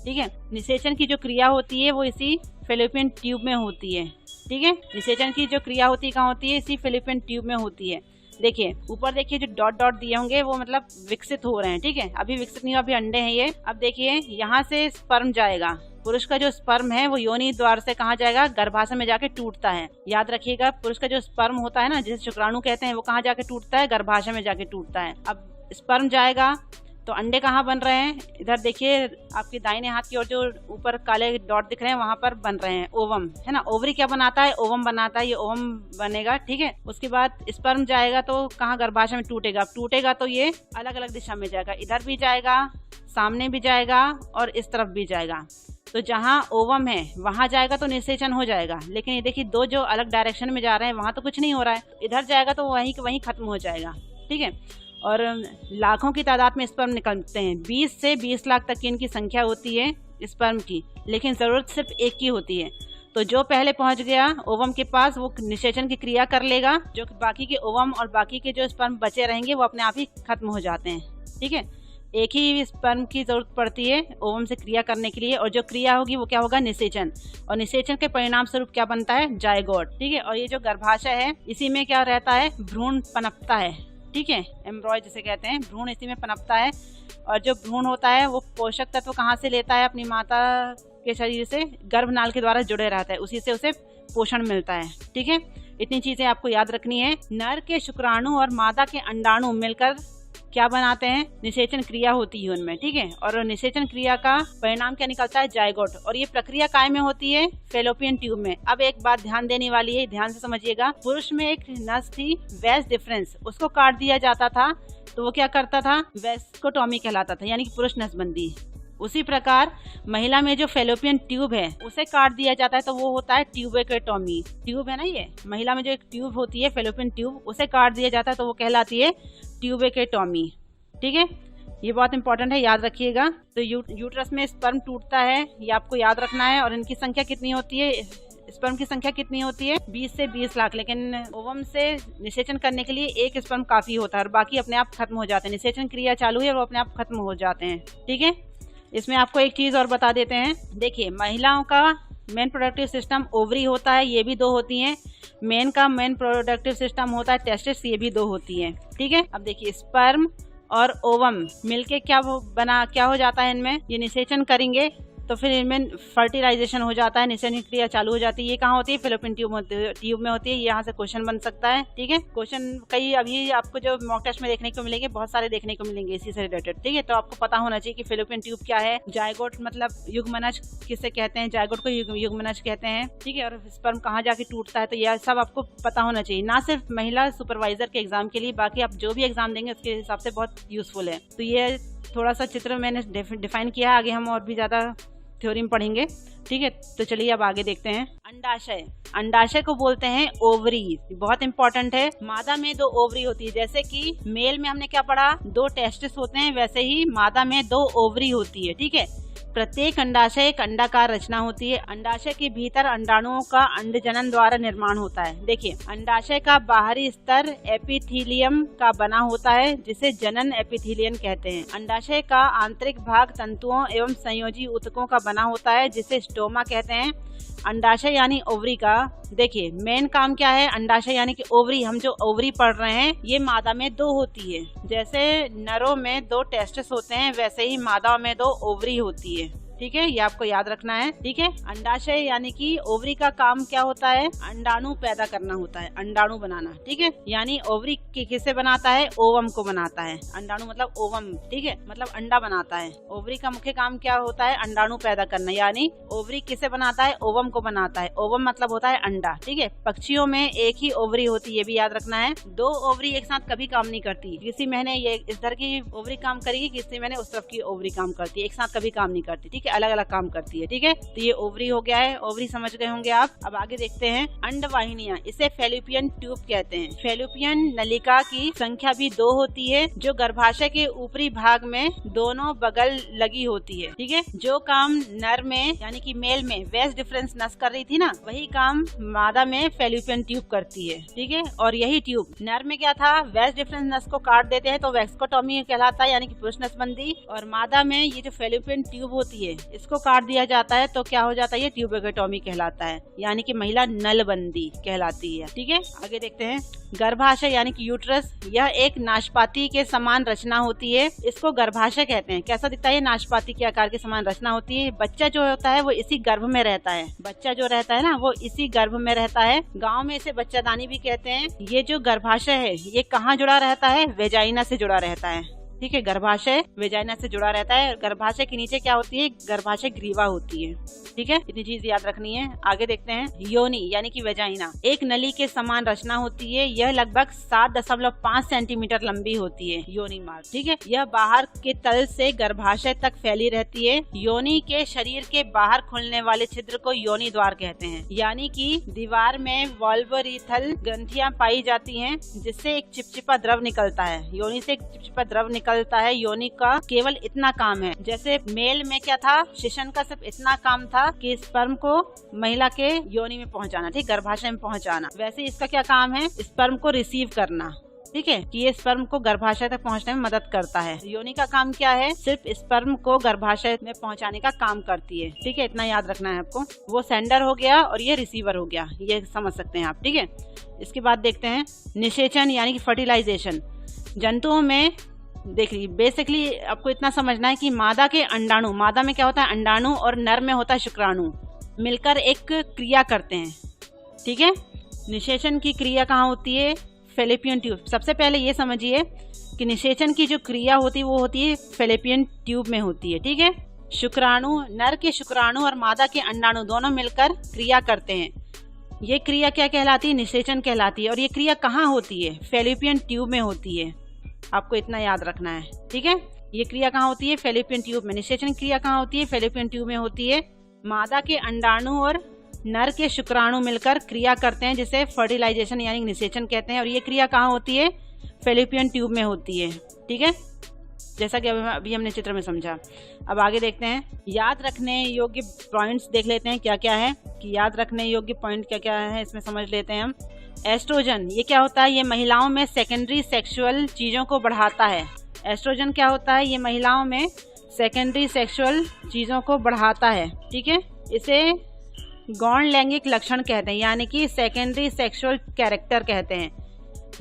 Speaker 1: ठीक है, निषेचन की जो क्रिया होती है वो इसी फेलोपियन ट्यूब में होती है। ठीक है, निषेचन की जो क्रिया होती है कहाँ होती है, इसी फेलोपियन ट्यूब में होती है। देखिए ऊपर देखिए जो डॉट डॉट दिए होंगे वो मतलब विकसित हो रहे हैं। ठीक है, अभी विकसित नहीं हुआ, अभी अंडे हैं ये। अब देखिए यहाँ से स्पर्म जाएगा, पुरुष का जो स्पर्म है वो योनि द्वार से कहाँ जाएगा, गर्भाशय में जाके टूटता है। याद रखिएगा, पुरुष का जो स्पर्म होता है ना, जिसे शुक्राणु कहते हैं, वो कहाँ जाके टूटता है, गर्भाशय में जाके टूटता है। अब स्पर्म जाएगा तो अंडे कहाँ बन रहे हैं, इधर देखिए आपके दाहिने हाथ की ओर जो ऊपर काले डॉट दिख रहे हैं वहां पर बन रहे हैं ओवम, है ना। ओवरी क्या बनाता है, ओवम बनाता है, ये ओवम बनेगा। ठीक है, उसके बाद स्पर्म जाएगा तो कहाँ, गर्भाशय में टूटेगा। टूटेगा तो ये अलग अलग दिशा में जाएगा, इधर भी जाएगा, सामने भी जाएगा और इस तरफ भी जाएगा। तो जहाँ ओवम है वहां जाएगा तो निषेचन हो जाएगा, लेकिन ये देखिए 2 जो अलग डायरेक्शन में जा रहे हैं वहां तो कुछ नहीं हो रहा है। इधर जाएगा तो वहीं खत्म हो जाएगा। ठीक है, और लाखों की तादाद में स्पर्म निकलते हैं, 20 से 20 लाख तक की इनकी संख्या होती है स्पर्म की, लेकिन जरूरत सिर्फ एक की होती है। तो जो पहले पहुंच गया ओवम के पास वो निषेचन की क्रिया कर लेगा, जो बाकी के ओवम और बाकी के जो स्पर्म बचे रहेंगे वो अपने आप ही खत्म हो जाते हैं। ठीक है, एक ही स्पर्म की जरूरत पड़ती है ओवम से क्रिया करने के लिए, और जो क्रिया होगी वो क्या होगा, निषेचन। और निषेचन के परिणाम स्वरूप क्या बनता है, जायगोट। ठीक है, और ये जो गर्भाशय है इसी में क्या रहता है, भ्रूण पनपता है। ठीक है, एम्ब्रॉय जिसे कहते हैं, भ्रूण इसी में पनपता है। और जो भ्रूण होता है वो पोषक तत्व कहाँ से लेता है, अपनी माता के शरीर से, गर्भनाल के द्वारा जुड़े रहता है, उसी से उसे पोषण मिलता है। ठीक है, इतनी चीजें आपको याद रखनी है। नर के शुक्राणु और मादा के अंडाणु मिलकर क्या बनाते हैं, निषेचन क्रिया होती है उनमें। ठीक है, और निषेचन क्रिया का परिणाम क्या निकलता है, जायगोट। और ये प्रक्रिया काय में होती है, फेलोपियन ट्यूब में। अब एक बात ध्यान देने वाली है, ध्यान से समझिएगा। पुरुष में एक नस थी वेस डिफरेंस, उसको काट दिया जाता था तो वो क्या करता था, वेस्कोटॉमी कहलाता था, यानी कि पुरुष नसबंदी। उसी प्रकार महिला में जो फेलोपियन ट्यूब है उसे काट दिया जाता है तो वो होता है ट्यूबेक्टोमी। ट्यूब है ना, ये महिला में जो एक ट्यूब होती है फेलोपियन ट्यूब, उसे काट दिया जाता है तो वो कहलाती है ट्यूबेक्टोमी। ठीक है, ये बहुत इंपॉर्टेंट है, याद रखिएगा। तो यूट्रस में स्पर्म टूटता है, ये आपको याद रखना है। और इनकी संख्या कितनी होती है, स्पर्म की संख्या कितनी होती है, 20 से 20 लाख। लेकिन ओवम से निषेचन करने के लिए एक स्पर्म काफी होता है और बाकी अपने आप खत्म हो जाते हैं। निषेचन क्रिया चालू है और वो अपने आप खत्म हो जाते हैं। ठीक है, इसमें आपको एक चीज और बता देते हैं। देखिए, महिलाओं का मेन प्रोडक्टिव सिस्टम ओवरी होता है, ये भी 2 होती हैं। मेन का मेन प्रोडक्टिव सिस्टम होता है टेस्टिस, ये भी 2 होती हैं। ठीक है, अब देखिए स्पर्म और ओवम मिलके क्या हो जाता है, इनमें ये निषेचन करेंगे तो फिर इनमें फर्टिलाइजेशन हो जाता है, निषेचन क्रिया चालू हो जाती है। ये कहाँ होती है, फेलोपियन ट्यूब में होती है। यहाँ से क्वेश्चन बन सकता है। ठीक है, क्वेश्चन कई अभी आपको जो मॉक टेस्ट में देखने को मिलेंगे, बहुत सारे देखने को मिलेंगे इसी से रिलेटेड। ठीक है, तो आपको पता होना चाहिए कि फेलोपियन ट्यूब क्या है, जायगोट मतलब युग्मनज किसे कहते हैं, जायगोट को युग्मनज कहते हैं। ठीक है, और स्पर्म कहाँ जाके टूटता है, तो यह सब आपको पता होना चाहिए, ना सिर्फ महिला सुपरवाइजर के एग्जाम के लिए, बाकी आप जो भी एग्जाम देंगे उसके हिसाब से बहुत यूजफुल है। तो ये थोड़ा सा चित्र मैंने डिफाइन किया है, आगे हम और भी ज्यादा थ्योरी में पढ़ेंगे। ठीक है, तो चलिए अब आगे देखते हैं। अंडाशय, अंडाशय को बोलते हैं ओवरी, बहुत इंपॉर्टेंट है। मादा में 2 ओवरी होती है, जैसे कि मेल में हमने क्या पढ़ा, 2 टेस्टिस होते हैं, वैसे ही मादा में 2 ओवरी होती है। ठीक है, प्रत्येक अंडाशय एक अंडाकार रचना होती है। अंडाशय के भीतर अंडाणुओं का अंडजनन द्वारा निर्माण होता है। देखिए, अंडाशय का बाहरी स्तर एपिथीलियम का बना होता है, जिसे जनन एपिथीलियन कहते हैं। अंडाशय का आंतरिक भाग तंतुओं एवं संयोजी ऊतकों का बना होता है, जिसे स्टोमा कहते हैं। अंडाशय यानी ओवरी का देखिए मेन काम क्या है, अंडाशय यानी कि ओवरी, हम जो ओवरी पढ़ रहे हैं ये मादा में 2 होती है। जैसे नरों में 2 टेस्टिस होते हैं, वैसे ही मादा में 2 ओवरी होती है। ठीक है, ये आपको याद रखना है। ठीक है, अंडाशय यानी कि ओवरी का काम क्या होता है, अंडाणु पैदा करना होता है, अंडाणु बनाना। ठीक है, यानी ओवरी किसे बनाता है, ओवम को बनाता है। अंडाणु मतलब ओवम, ठीक है, मतलब अंडा बनाता है। ओवरी का मुख्य काम क्या होता है, अंडाणु पैदा करना, यानी ओवरी किसे बनाता है, ओवम को बनाता है। ओवम मतलब होता है अंडा। ठीक है, पक्षियों में एक ही ओवरी होती है, ये भी याद रखना है। 2 ओवरी एक साथ कभी काम नहीं करती, किसी महीने ये इस तरह की ओवरी काम करेगी, किसी महीने उस तरफ की ओवरी काम करती है, एक साथ कभी काम नहीं करती। ठीक है, मिलकर अलग अलग काम करती है। ठीक है, तो ये ओवरी हो गया है, ओवरी समझ गए होंगे आप। अब आगे देखते हैं अंडवाहिनियां, इसे फैलोपियन ट्यूब कहते हैं। फैलोपियन नलिका की संख्या भी 2 होती है, जो गर्भाशय के ऊपरी भाग में दोनों बगल लगी होती है। ठीक है, जो काम नर में यानी कि मेल में वेस डिफरेंस नस कर रही थी ना, वही काम मादा में फैलोपियन ट्यूब करती है। ठीक है, और यही ट्यूब नर में क्या था, वेस डिफरेंस नस को काट देते हैं तो वैक्सोटॉमी कहलाता है, यानी कि पुरुष नसबंदी। और मादा में ये जो फैलोपियन ट्यूब होती है इसको काट दिया जाता है तो क्या हो जाता है, ये ट्यूबेक्टोमी कहलाता है, यानी कि महिला नलबंदी कहलाती है। ठीक है, आगे देखते हैं गर्भाशय यानी कि यूट्रस, यह एक नाशपाती के समान रचना होती है, इसको गर्भाशय कहते हैं। कैसा दिखता है, नाशपाती के आकार के समान रचना होती है। बच्चा जो होता है वो इसी गर्भ में रहता है, बच्चा जो रहता है ना वो इसी गर्भ में रहता है। गांव में इसे बच्चादानी भी कहते हैं। ये जो गर्भाशय है ये कहाँ जुड़ा रहता है, वेजाइना से जुड़ा रहता है। ठीक है, गर्भाशय वेजाइना से जुड़ा रहता है। गर्भाशय के नीचे क्या होती है, गर्भाशय ग्रीवा होती है। ठीक है, इतनी चीज याद रखनी है। आगे देखते हैं योनि यानी कि वेजाइना, एक नली के समान रचना होती है। यह लगभग 7.5 सेंटीमीटर लंबी होती है, योनि मार्ग। ठीक है, यह बाहर के तल से गर्भाशय तक फैली रहती है। योनि के शरीर के बाहर खुलने वाले छिद्र को योनि द्वार कहते हैं, यानी कि दीवार में वॉल्वरीथल ग्रंथियां पाई जाती हैं, जिससे एक चिपचिपा द्रव निकलता है। योनि से एक चिपचिपा द्रव निकलता है। योनि का केवल इतना काम है, जैसे मेल में क्या था, शिशन का सिर्फ इतना काम था कि स्पर्म को महिला के योनि में पहुंचाना, ठीक, गर्भाशय में पहुंचाना। वैसे इसका क्या काम है, स्पर्म को रिसीव करना। ठीक है, कि ये स्पर्म को गर्भाशय तक पहुंचने में मदद करता है। योनि का काम क्या है, सिर्फ स्पर्म को गर्भाशय में पहुंचाने का काम करती है। ठीक है, इतना याद रखना है आपको। वो सेंडर हो गया और ये रिसीवर हो गया, ये समझ सकते हैं आप। ठीक है, इसके बाद देखते हैं निषेचन यानी कि फर्टिलाइजेशन। जंतुओं में देखिए बेसिकली आपको इतना समझना है कि मादा के अंडाणु, मादा में क्या होता है अंडाणु, और नर में होता है शुक्राणु, मिलकर एक क्रिया करते हैं। ठीक है, निषेचन की क्रिया कहाँ होती है, फैलोपियन ट्यूब। सबसे पहले ये समझिए कि निषेचन की जो क्रिया होती है वो होती है फैलोपियन ट्यूब में होती है। ठीक है, शुक्राणु, नर के शुक्राणु और मादा के अंडाणु दोनों मिलकर क्रिया करते हैं। ये क्रिया क्या कहलाती है, निषेचन कहलाती है। और ये क्रिया कहाँ होती है, फैलोपियन ट्यूब में होती है। आपको इतना याद रखना है। ठीक है, ये क्रिया कहाँ होती है, फैलोपियन ट्यूब में। निषेचन क्रिया कहाँ होती है, फैलोपियन ट्यूब में होती है। मादा के अंडाणु और नर के शुक्राणु मिलकर क्रिया करते हैं, जिसे फर्टिलाइजेशन यानी निषेचन कहते हैं। और ये क्रिया कहाँ होती है, फैलोपियन ट्यूब में होती है। ठीक है, जैसा कि अभी हमने चित्र में समझा। अब आगे देखते हैं, याद रखने योग्य पॉइंट्स देख लेते हैं क्या क्या है, कि याद रखने योग्य पॉइंट क्या क्या है, इसमें समझ लेते हैं हम। एस्ट्रोजन, ये क्या होता है, ये महिलाओं में सेकेंडरी सेक्सुअल चीजों को बढ़ाता है। एस्ट्रोजन क्या होता है, ये महिलाओं में सेकेंडरी सेक्सुअल चीजों को बढ़ाता है। ठीक है, इसे गौण लैंगिक लक्षण कहते हैं, यानी कि सेकेंडरी सेक्सुअल कैरेक्टर कहते हैं।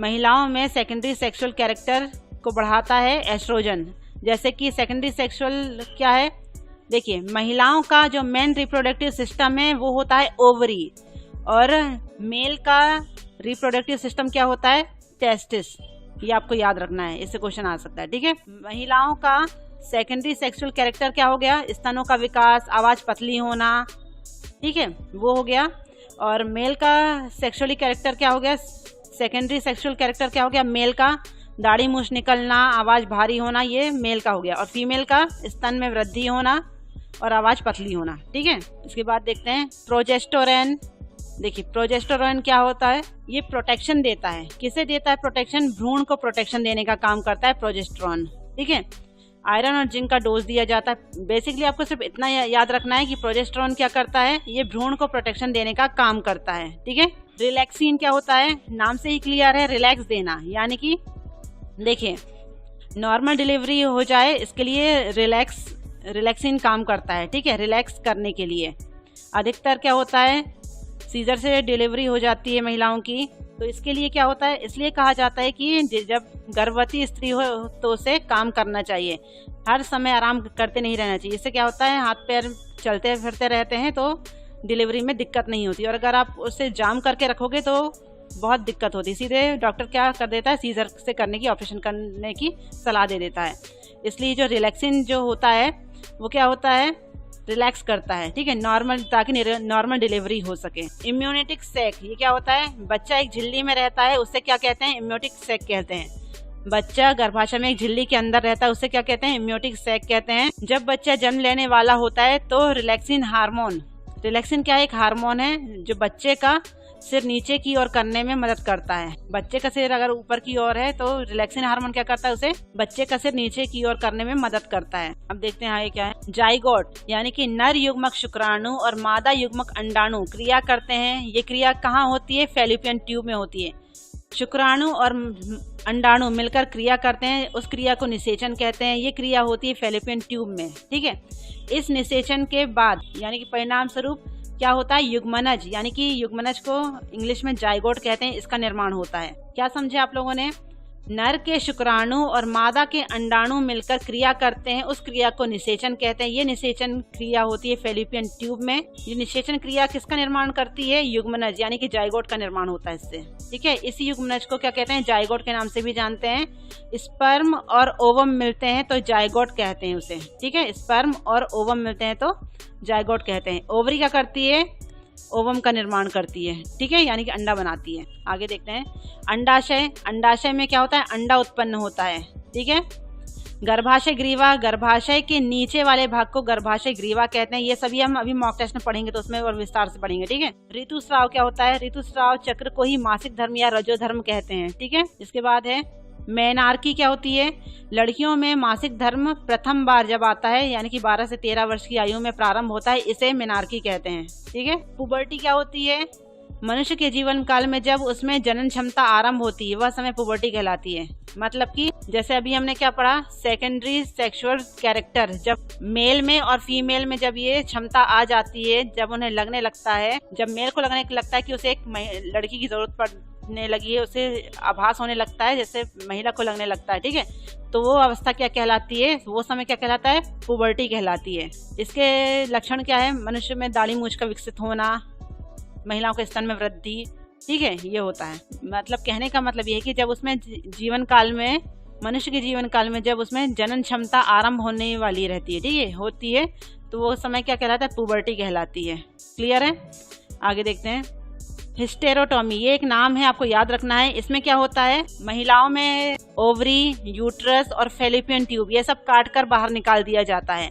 Speaker 1: महिलाओं में सेकेंडरी सेक्सुअल कैरेक्टर को बढ़ाता है एस्ट्रोजन। जैसे कि सेकेंडरी सेक्सुअल क्या है, देखिए महिलाओं का जो मेन रिप्रोडक्टिव सिस्टम है वो होता है ओवरी, और मेल का रिप्रोडक्टिव सिस्टम क्या होता है, टेस्टिस। ये आपको याद रखना है, इससे क्वेश्चन आ सकता है। ठीक है, महिलाओं का सेकेंडरी सेक्सुअल कैरेक्टर क्या हो गया, स्तनों का विकास, आवाज पतली होना। ठीक है, वो हो गया। और मेल का सेक्सुअली कैरेक्टर क्या हो गया, सेकेंडरी सेक्सुअल कैरेक्टर क्या हो गया, मेल का दाढ़ी मूछ निकलना, आवाज भारी होना, ये मेल का हो गया। और फीमेल का स्तन में वृद्धि होना और आवाज पतली होना। ठीक है, इसके बाद देखते हैं प्रोजेस्टेरोन। देखिए प्रोजेस्टेरोन क्या होता है, ये प्रोटेक्शन देता है। किसे देता है प्रोटेक्शन, भ्रूण को प्रोटेक्शन देने का काम करता है प्रोजेस्टेरोन। ठीक है, आयरन और जिंक का डोज दिया जाता है। बेसिकली आपको सिर्फ इतना याद रखना है कि प्रोजेस्टेरोन क्या करता है, ये भ्रूण को प्रोटेक्शन देने का काम करता है। ठीक है, रिलैक्सिन क्या होता है, नाम से ही क्लियर है, रिलैक्स देना, यानी कि देखिए नॉर्मल डिलीवरी हो जाए इसके लिए रिलैक्सिन काम करता है। ठीक है, रिलैक्स करने के लिए। अधिकतर क्या होता है, सीजर से डिलीवरी हो जाती है महिलाओं की, तो इसके लिए क्या होता है, इसलिए कहा जाता है कि जब गर्भवती स्त्री हो तो उसे काम करना चाहिए, हर समय आराम करते नहीं रहना चाहिए। इससे क्या होता है, हाथ पैर चलते फिरते रहते हैं तो डिलीवरी में दिक्कत नहीं होती। और अगर आप उसे जाम करके रखोगे तो बहुत दिक्कत होती है। सीधे डॉक्टर क्या कर देता है, सीजर से करने की, ऑपरेशन करने की सलाह दे देता है। इसलिए जो रिलैक्सिन जो होता है वो क्या होता है, रिलैक्स करता है। ठीक है, नॉर्मल, ताकि नॉर्मल डिलीवरी हो सके। इम्यूनिटिक सैक, ये क्या होता है, बच्चा एक झिल्ली में रहता है, उससे क्या कहते हैं, इम्यूनिटिक सैक कहते हैं। बच्चा गर्भाशय में एक झिल्ली के अंदर रहता है, उसे क्या कहते हैं? एम्नियोटिक सैक कहते हैं। जब बच्चा जन्म लेने वाला होता है तो रिलैक्सिन हार्मोन, रिलैक्सिन क्या है? एक हार्मोन है जो बच्चे का सिर नीचे की ओर करने में मदद करता है। बच्चे का सिर अगर ऊपर की ओर है तो रिलैक्सिन हार्मोन क्या करता है? उसे बच्चे का सिर नीचे की ओर करने में मदद करता है। अब देखते हैं आगे क्या है। जाइगोट यानी कि नर युग्मक शुक्राणु और मादा युग्मक अंडाणु क्रिया करते हैं। ये क्रिया कहाँ होती है? फैलोपियन ट्यूब में होती है। शुक्राणु और अंडाणु मिलकर क्रिया करते हैं, उस क्रिया को निषेचन कहते हैं। ये क्रिया होती है फैलोपियन ट्यूब में, ठीक है। इस निषेचन के बाद यानी कि परिणाम स्वरूप क्या होता है? युग्मनज, यानी कि युग्मनज को इंग्लिश में जाइगोट कहते हैं, इसका निर्माण होता है। क्या समझे आप लोगों ने? नर के शुक्राणु और मादा के अंडाणु मिलकर क्रिया करते हैं, उस क्रिया को निषेचन कहते हैं। ये निषेचन क्रिया होती है फैलोपियन ट्यूब में। ये निषेचन क्रिया किसका निर्माण करती है? युग्मनज यानी कि जाइगोट का निर्माण होता है इससे, ठीक है। इसी युग्मनज को क्या कहते हैं? जाइगोट के नाम से भी जानते हैं। स्पर्म और ओवम मिलते हैं तो जाइगोट कहते हैं उसे, ठीक है। स्पर्म और ओवम मिलते हैं तो जाइगोट कहते हैं। ओवरी क्या करती है? ओवम का निर्माण करती है, ठीक है, यानी कि अंडा बनाती है। आगे देखते हैं अंडाशय। अंडाशय में क्या होता है? अंडा उत्पन्न होता है, ठीक है। गर्भाशय ग्रीवा, गर्भाशय के नीचे वाले भाग को गर्भाशय ग्रीवा कहते हैं। ये सभी हम अभी मॉक टेस्ट में पढ़ेंगे तो उसमें और विस्तार से पढ़ेंगे, ठीक है। ऋतुस्राव क्या होता है? ऋतुस्राव चक्र को ही मासिक धर्म या रजोधर्म कहते हैं, ठीक है। इसके बाद है मेनार्की। क्या होती है? लड़कियों में मासिक धर्म प्रथम बार जब आता है यानी कि 12 से 13 वर्ष की आयु में प्रारंभ होता है, इसे मेनार्की कहते हैं, ठीक है। पुबर्टी क्या होती है? मनुष्य के जीवन काल में जब उसमें जनन क्षमता आरंभ होती है वह समय पुबर्टी कहलाती है। मतलब कि जैसे अभी हमने क्या पढ़ा? सेकेंडरी सेक्सुअल कैरेक्टर, जब मेल में और फीमेल में जब ये क्षमता आ जाती है, जब उन्हें लगने लगता है, जब मेल को लगने लगता है कि उसे एक लड़की की जरूरत पड़ने लगी है, उसे आभास होने लगता है जैसे महिला को लगने लगता है, ठीक है, तो वो अवस्था क्या कहलाती है? वो समय क्या कहलाता है? पुबर्टी कहलाती है। इसके लक्षण क्या है? मनुष्य में दाढ़ी मूंछ का विकसित होना, महिलाओं के स्तन में वृद्धि, ठीक है, ये होता है। मतलब कहने का मतलब ये है कि जब उसमें जीवन काल में, मनुष्य के जीवन काल में जब उसमें जनन क्षमता आरंभ होने वाली रहती है, ठीक है, होती है, तो वो समय क्या कहलाता है? पुबर्टी कहलाती है। क्लियर है? आगे देखते हैं हिस्टेरोटॉमी। ये एक नाम है, आपको याद रखना है। इसमें क्या होता है? महिलाओं में ओवरी, यूट्रस और फैलोपियन ट्यूब ये सब काट कर बाहर निकाल दिया जाता है,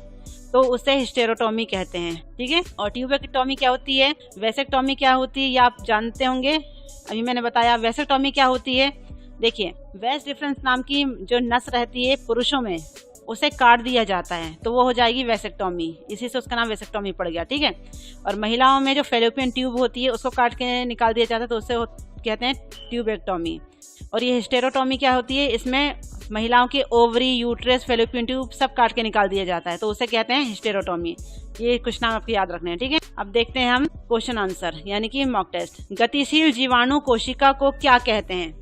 Speaker 1: तो उसे हिस्टेरोटॉमी कहते हैं, ठीक है। और ट्यूबेक्टॉमी क्या होती है? वेसेक्टॉमी क्या होती है? ये आप जानते होंगे, अभी मैंने बताया। वेसेक्टॉमी क्या होती है? देखिए, वेस्ट डिफरेंस नाम की जो नस रहती है पुरुषों में, उसे काट दिया जाता है तो वो हो जाएगी वेसेक्टॉमी, इसी से उसका नाम वेसेक्टॉमी पड़ गया, ठीक है। और महिलाओं में जो फैलोपियन ट्यूब होती है उसको काट के निकाल दिया जाता है तो उसे कहते हैं ट्यूबेक्टॉमी। और ये हिस्टेरोटॉमी क्या होती है? इसमें महिलाओं के ओवरी, यूट्रस, फैलोपियन ट्यूब सब काट के निकाल दिया जाता है तो उसे कहते हैं हिस्टेरोटॉमी। ये कुछ नाम आपको याद रखने हैं, ठीक है। अब देखते हैं हम क्वेश्चन आंसर यानी कि मॉक टेस्ट। गतिशील जीवाणु कोशिका को क्या कहते हैं?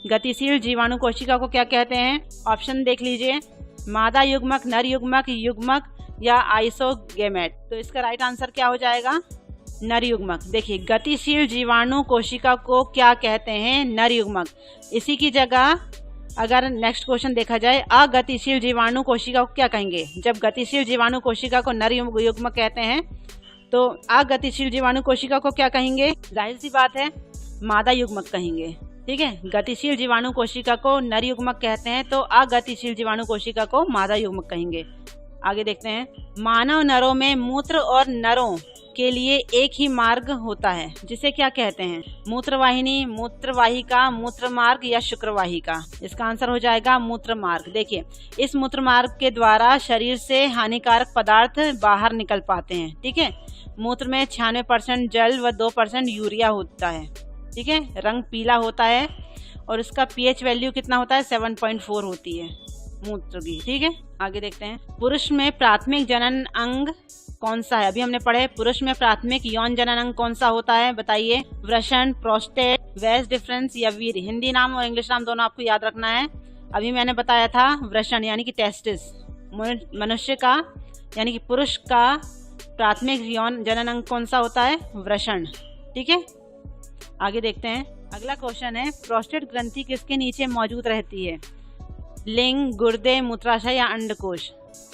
Speaker 1: गतिशील जीवाणु कोशिका को क्या कहते हैं? ऑप्शन देख लीजिए, मादा युग्मक, नर युग्मक, युग्मक या आइसोगेमेट। तो इसका राइट आंसर क्या हो जाएगा? नर युग्मक। देखिए, गतिशील जीवाणु कोशिका को क्या कहते हैं? नर युग्मक। इसी की जगह अगर नेक्स्ट क्वेश्चन देखा जाए, अगतिशील जीवाणु कोशिका को क्या कहेंगे? जब गतिशील जीवाणु कोशिका को नर युग्मक कहते हैं तो अगतिशील जीवाणु कोशिका को क्या कहेंगे? जाहिर सी बात है, मादा युग्मक कहेंगे, ठीक है। गतिशील जीवाणु कोशिका को नर युग्मक कहते हैं तो अगतिशील जीवाणु कोशिका को मादा युग्मक कहेंगे। आगे देखते हैं, मानव नरों में मूत्र और नरों के लिए एक ही मार्ग होता है जिसे क्या कहते हैं? मूत्रवाहिनी, मूत्रवाहिका, मूत्रमार्ग या शुक्रवाहिका। इसका आंसर हो जाएगा मूत्रमार्ग। देखिए, इस मूत्रमार्ग के द्वारा शरीर से हानिकारक पदार्थ बाहर निकल पाते हैं, ठीक है। मूत्र में 96% जल व 2% यूरिया होता है, ठीक है। रंग पीला होता है और इसका पीएच वैल्यू कितना होता है? 7.4 होती है मूत्र की, ठीक है। आगे देखते हैं, पुरुष में प्राथमिक जनन अंग कौन सा है? अभी हमने पढ़े पुरुष में प्राथमिक यौन जनन अंग कौन सा होता है? बताइए। वृषण, प्रोस्टेट, वेस डिफरेंस या वीर्य। हिंदी नाम और इंग्लिश नाम दोनों आपको याद रखना है। अभी मैंने बताया था वृषण यानी कि टेस्टिस। मनुष्य का यानी कि पुरुष का प्राथमिक यौन जनन अंग कौन सा होता है? वृषण, ठीक है। आगे देखते हैं, अगला क्वेश्चन है, प्रोस्टेट ग्रंथि किसके नीचे मौजूद रहती है? लिंग, गुर्दे, मूत्राशय या अंडकोश।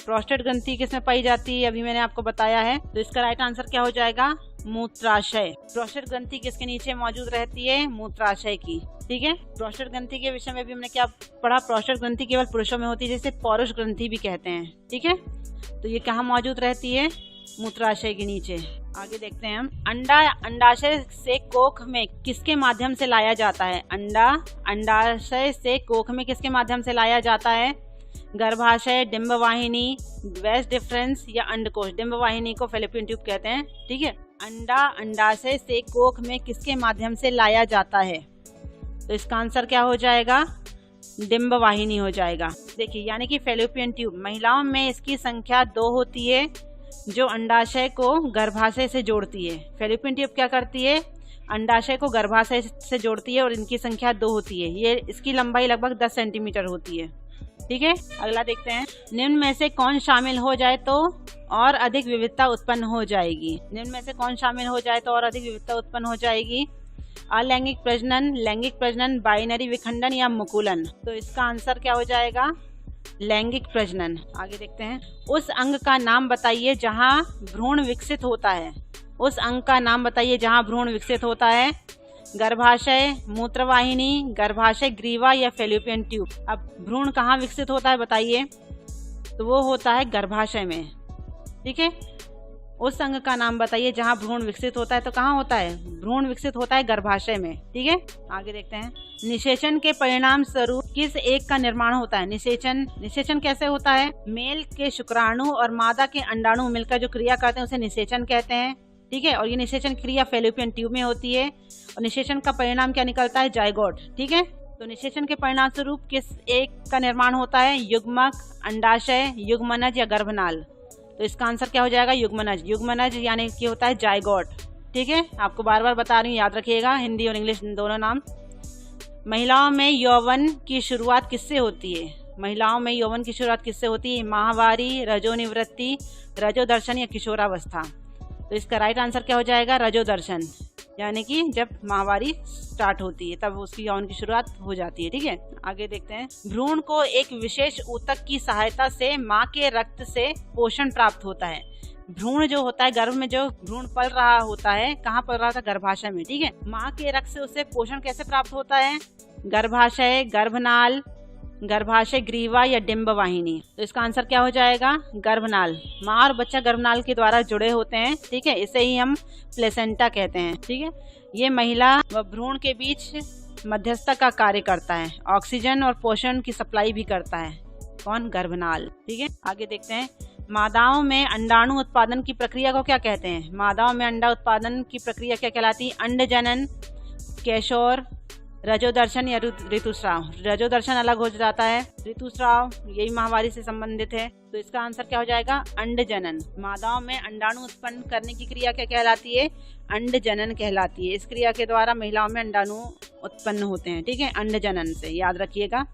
Speaker 1: प्रोस्टेट ग्रंथि किसमें पाई जाती है? अभी मैंने आपको बताया है, तो इसका राइट आंसर क्या हो जाएगा? मूत्राशय। प्रोस्टेट ग्रंथि किसके नीचे मौजूद रहती है? मूत्राशय की। ठीक है, प्रोस्टेट ग्रंथि के विषय में भी हमने क्या पढ़ा? प्रोस्टेट ग्रंथि केवल पुरुषों में होती है, जिसे पौरुष ग्रंथि भी कहते हैं। ठीक है, तो ये कहाँ मौजूद रहती है? मूत्राशय के नीचे। आगे देखते हैं हम। अंडा अंडाशय से कोख में किसके माध्यम से लाया जाता है? अंडा अंडाशय से कोख में किसके माध्यम से लाया जाता है? गर्भाशय, डिंबवाहिनी, वेस्ट डिफरेंस या अंडकोश। डिंबवाहिनी को फैलोपियन ट्यूब कहते हैं। ठीक है, अंडा अंडाशय से कोख में किसके माध्यम से लाया जाता है? तो इसका आंसर क्या हो जाएगा? डिंबवाहिनी हो जाएगा। देखिए, यानी कि फैलोपियन ट्यूब महिलाओं में इसकी संख्या 2 होती है, जो अंडाशय को गर्भाशय से जोड़ती है। फैलोपियन ट्यूब क्या करती है? अंडाशय को गर्भाशय से जोड़ती है और इनकी संख्या 2 होती है। ये इसकी लंबाई लगभग 10 सेंटीमीटर होती है। ठीक है, अगला देखते हैं। निम्न में से कौन शामिल हो जाए तो और अधिक विविधता उत्पन्न हो जाएगी? निम्न में से कौन शामिल हो जाए तो और अधिक विविधता उत्पन्न हो जाएगी? अलैंगिक प्रजनन, लैंगिक प्रजनन, बाइनरी विखंडन या मुकुलन। तो इसका आंसर क्या हो जाएगा? लैंगिक प्रजनन। आगे देखते हैं। उस अंग का नाम बताइए जहां भ्रूण विकसित होता है। उस अंग का नाम बताइए जहां भ्रूण विकसित होता है। गर्भाशय, मूत्रवाहिनी, गर्भाशय ग्रीवा या फैलोपियन ट्यूब। अब भ्रूण कहाँ विकसित होता है बताइए? तो वो होता है गर्भाशय में। ठीक है, उस अंग का नाम बताइए जहाँ भ्रूण विकसित होता है। तो कहाँ होता है? भ्रूण विकसित होता है गर्भाशय में। ठीक है, आगे देखते हैं। निषेचन के परिणाम स्वरूप किस एक का निर्माण होता है? निषेचन कैसे होता है? मेल के शुक्राणु और मादा के अंडाणु मिलकर जो क्रिया करते हैं उसे निषेचन कहते हैं। ठीक है, और ये निषेचन क्रिया फैलोपियन ट्यूब में होती है और निषेचन का परिणाम क्या निकलता है? जायगोट। ठीक है, तो निषेचन के परिणाम स्वरूप किस एक का निर्माण होता है? युग्मक, अंडाशय, युग्मनज या गर्भनाल। तो इसका आंसर क्या हो जाएगा? युग्मनज। युग्मनज यानी कि होता है जायगोट। ठीक है, आपको बार बार बता रही हूँ, याद रखिएगा, हिंदी और इंग्लिश दोनों नाम। महिलाओं में यौवन की शुरुआत किससे होती है? महिलाओं में यौवन की शुरुआत किससे होती है? माहवारी, रजोनिवृत्ति, रजोदर्शन या किशोरावस्था। तो इसका राइट आंसर क्या हो जाएगा? रजोदर्शन, यानी कि जब माहवारी स्टार्ट होती है तब उसकी यौवन की शुरुआत हो जाती है। ठीक है, आगे देखते हैं। भ्रूण को एक विशेष ऊतक की सहायता से माँ के रक्त से पोषण प्राप्त होता है। भ्रूण जो होता है, गर्भ में जो भ्रूण पल रहा होता है, कहाँ पल रहा था? गर्भाशय में। ठीक है, माँ के रक्त से उसे पोषण कैसे प्राप्त होता है? गर्भाशय, गर्भनाल, गर्भाशय ग्रीवा या डिंबवाहिनी। तो इसका आंसर क्या हो जाएगा? गर्भनाल। माँ और बच्चा गर्भनाल के द्वारा जुड़े होते हैं। ठीक है, इसे ही हम प्लेसेंटा कहते हैं। ठीक है, ये महिला व भ्रूण के बीच मध्यस्थता का कार्य करता है। ऑक्सीजन और पोषण की सप्लाई भी करता है। कौन? गर्भनाल। ठीक है, आगे देखते हैं। मादाओं में अंडाणु उत्पादन की प्रक्रिया को क्या कहते हैं? मादाओं में अंडा उत्पादन की प्रक्रिया क्या कहलाती है? अंडजनन, कैशोर, रजोदर्शन या ऋतुस्राव। रजोदर्शन अलग हो जाता है, ऋतुस्राव यही माहवारी से संबंधित है। तो इसका आंसर क्या हो जाएगा? अंडजनन। मादाओं में अंडाणु उत्पन्न करने की क्रिया क्या कहलाती है? अंडजनन कहलाती है। इस क्रिया के द्वारा महिलाओं में अंडाणु उत्पन्न होते हैं। ठीक है, अंडजनन से, याद रखिएगा।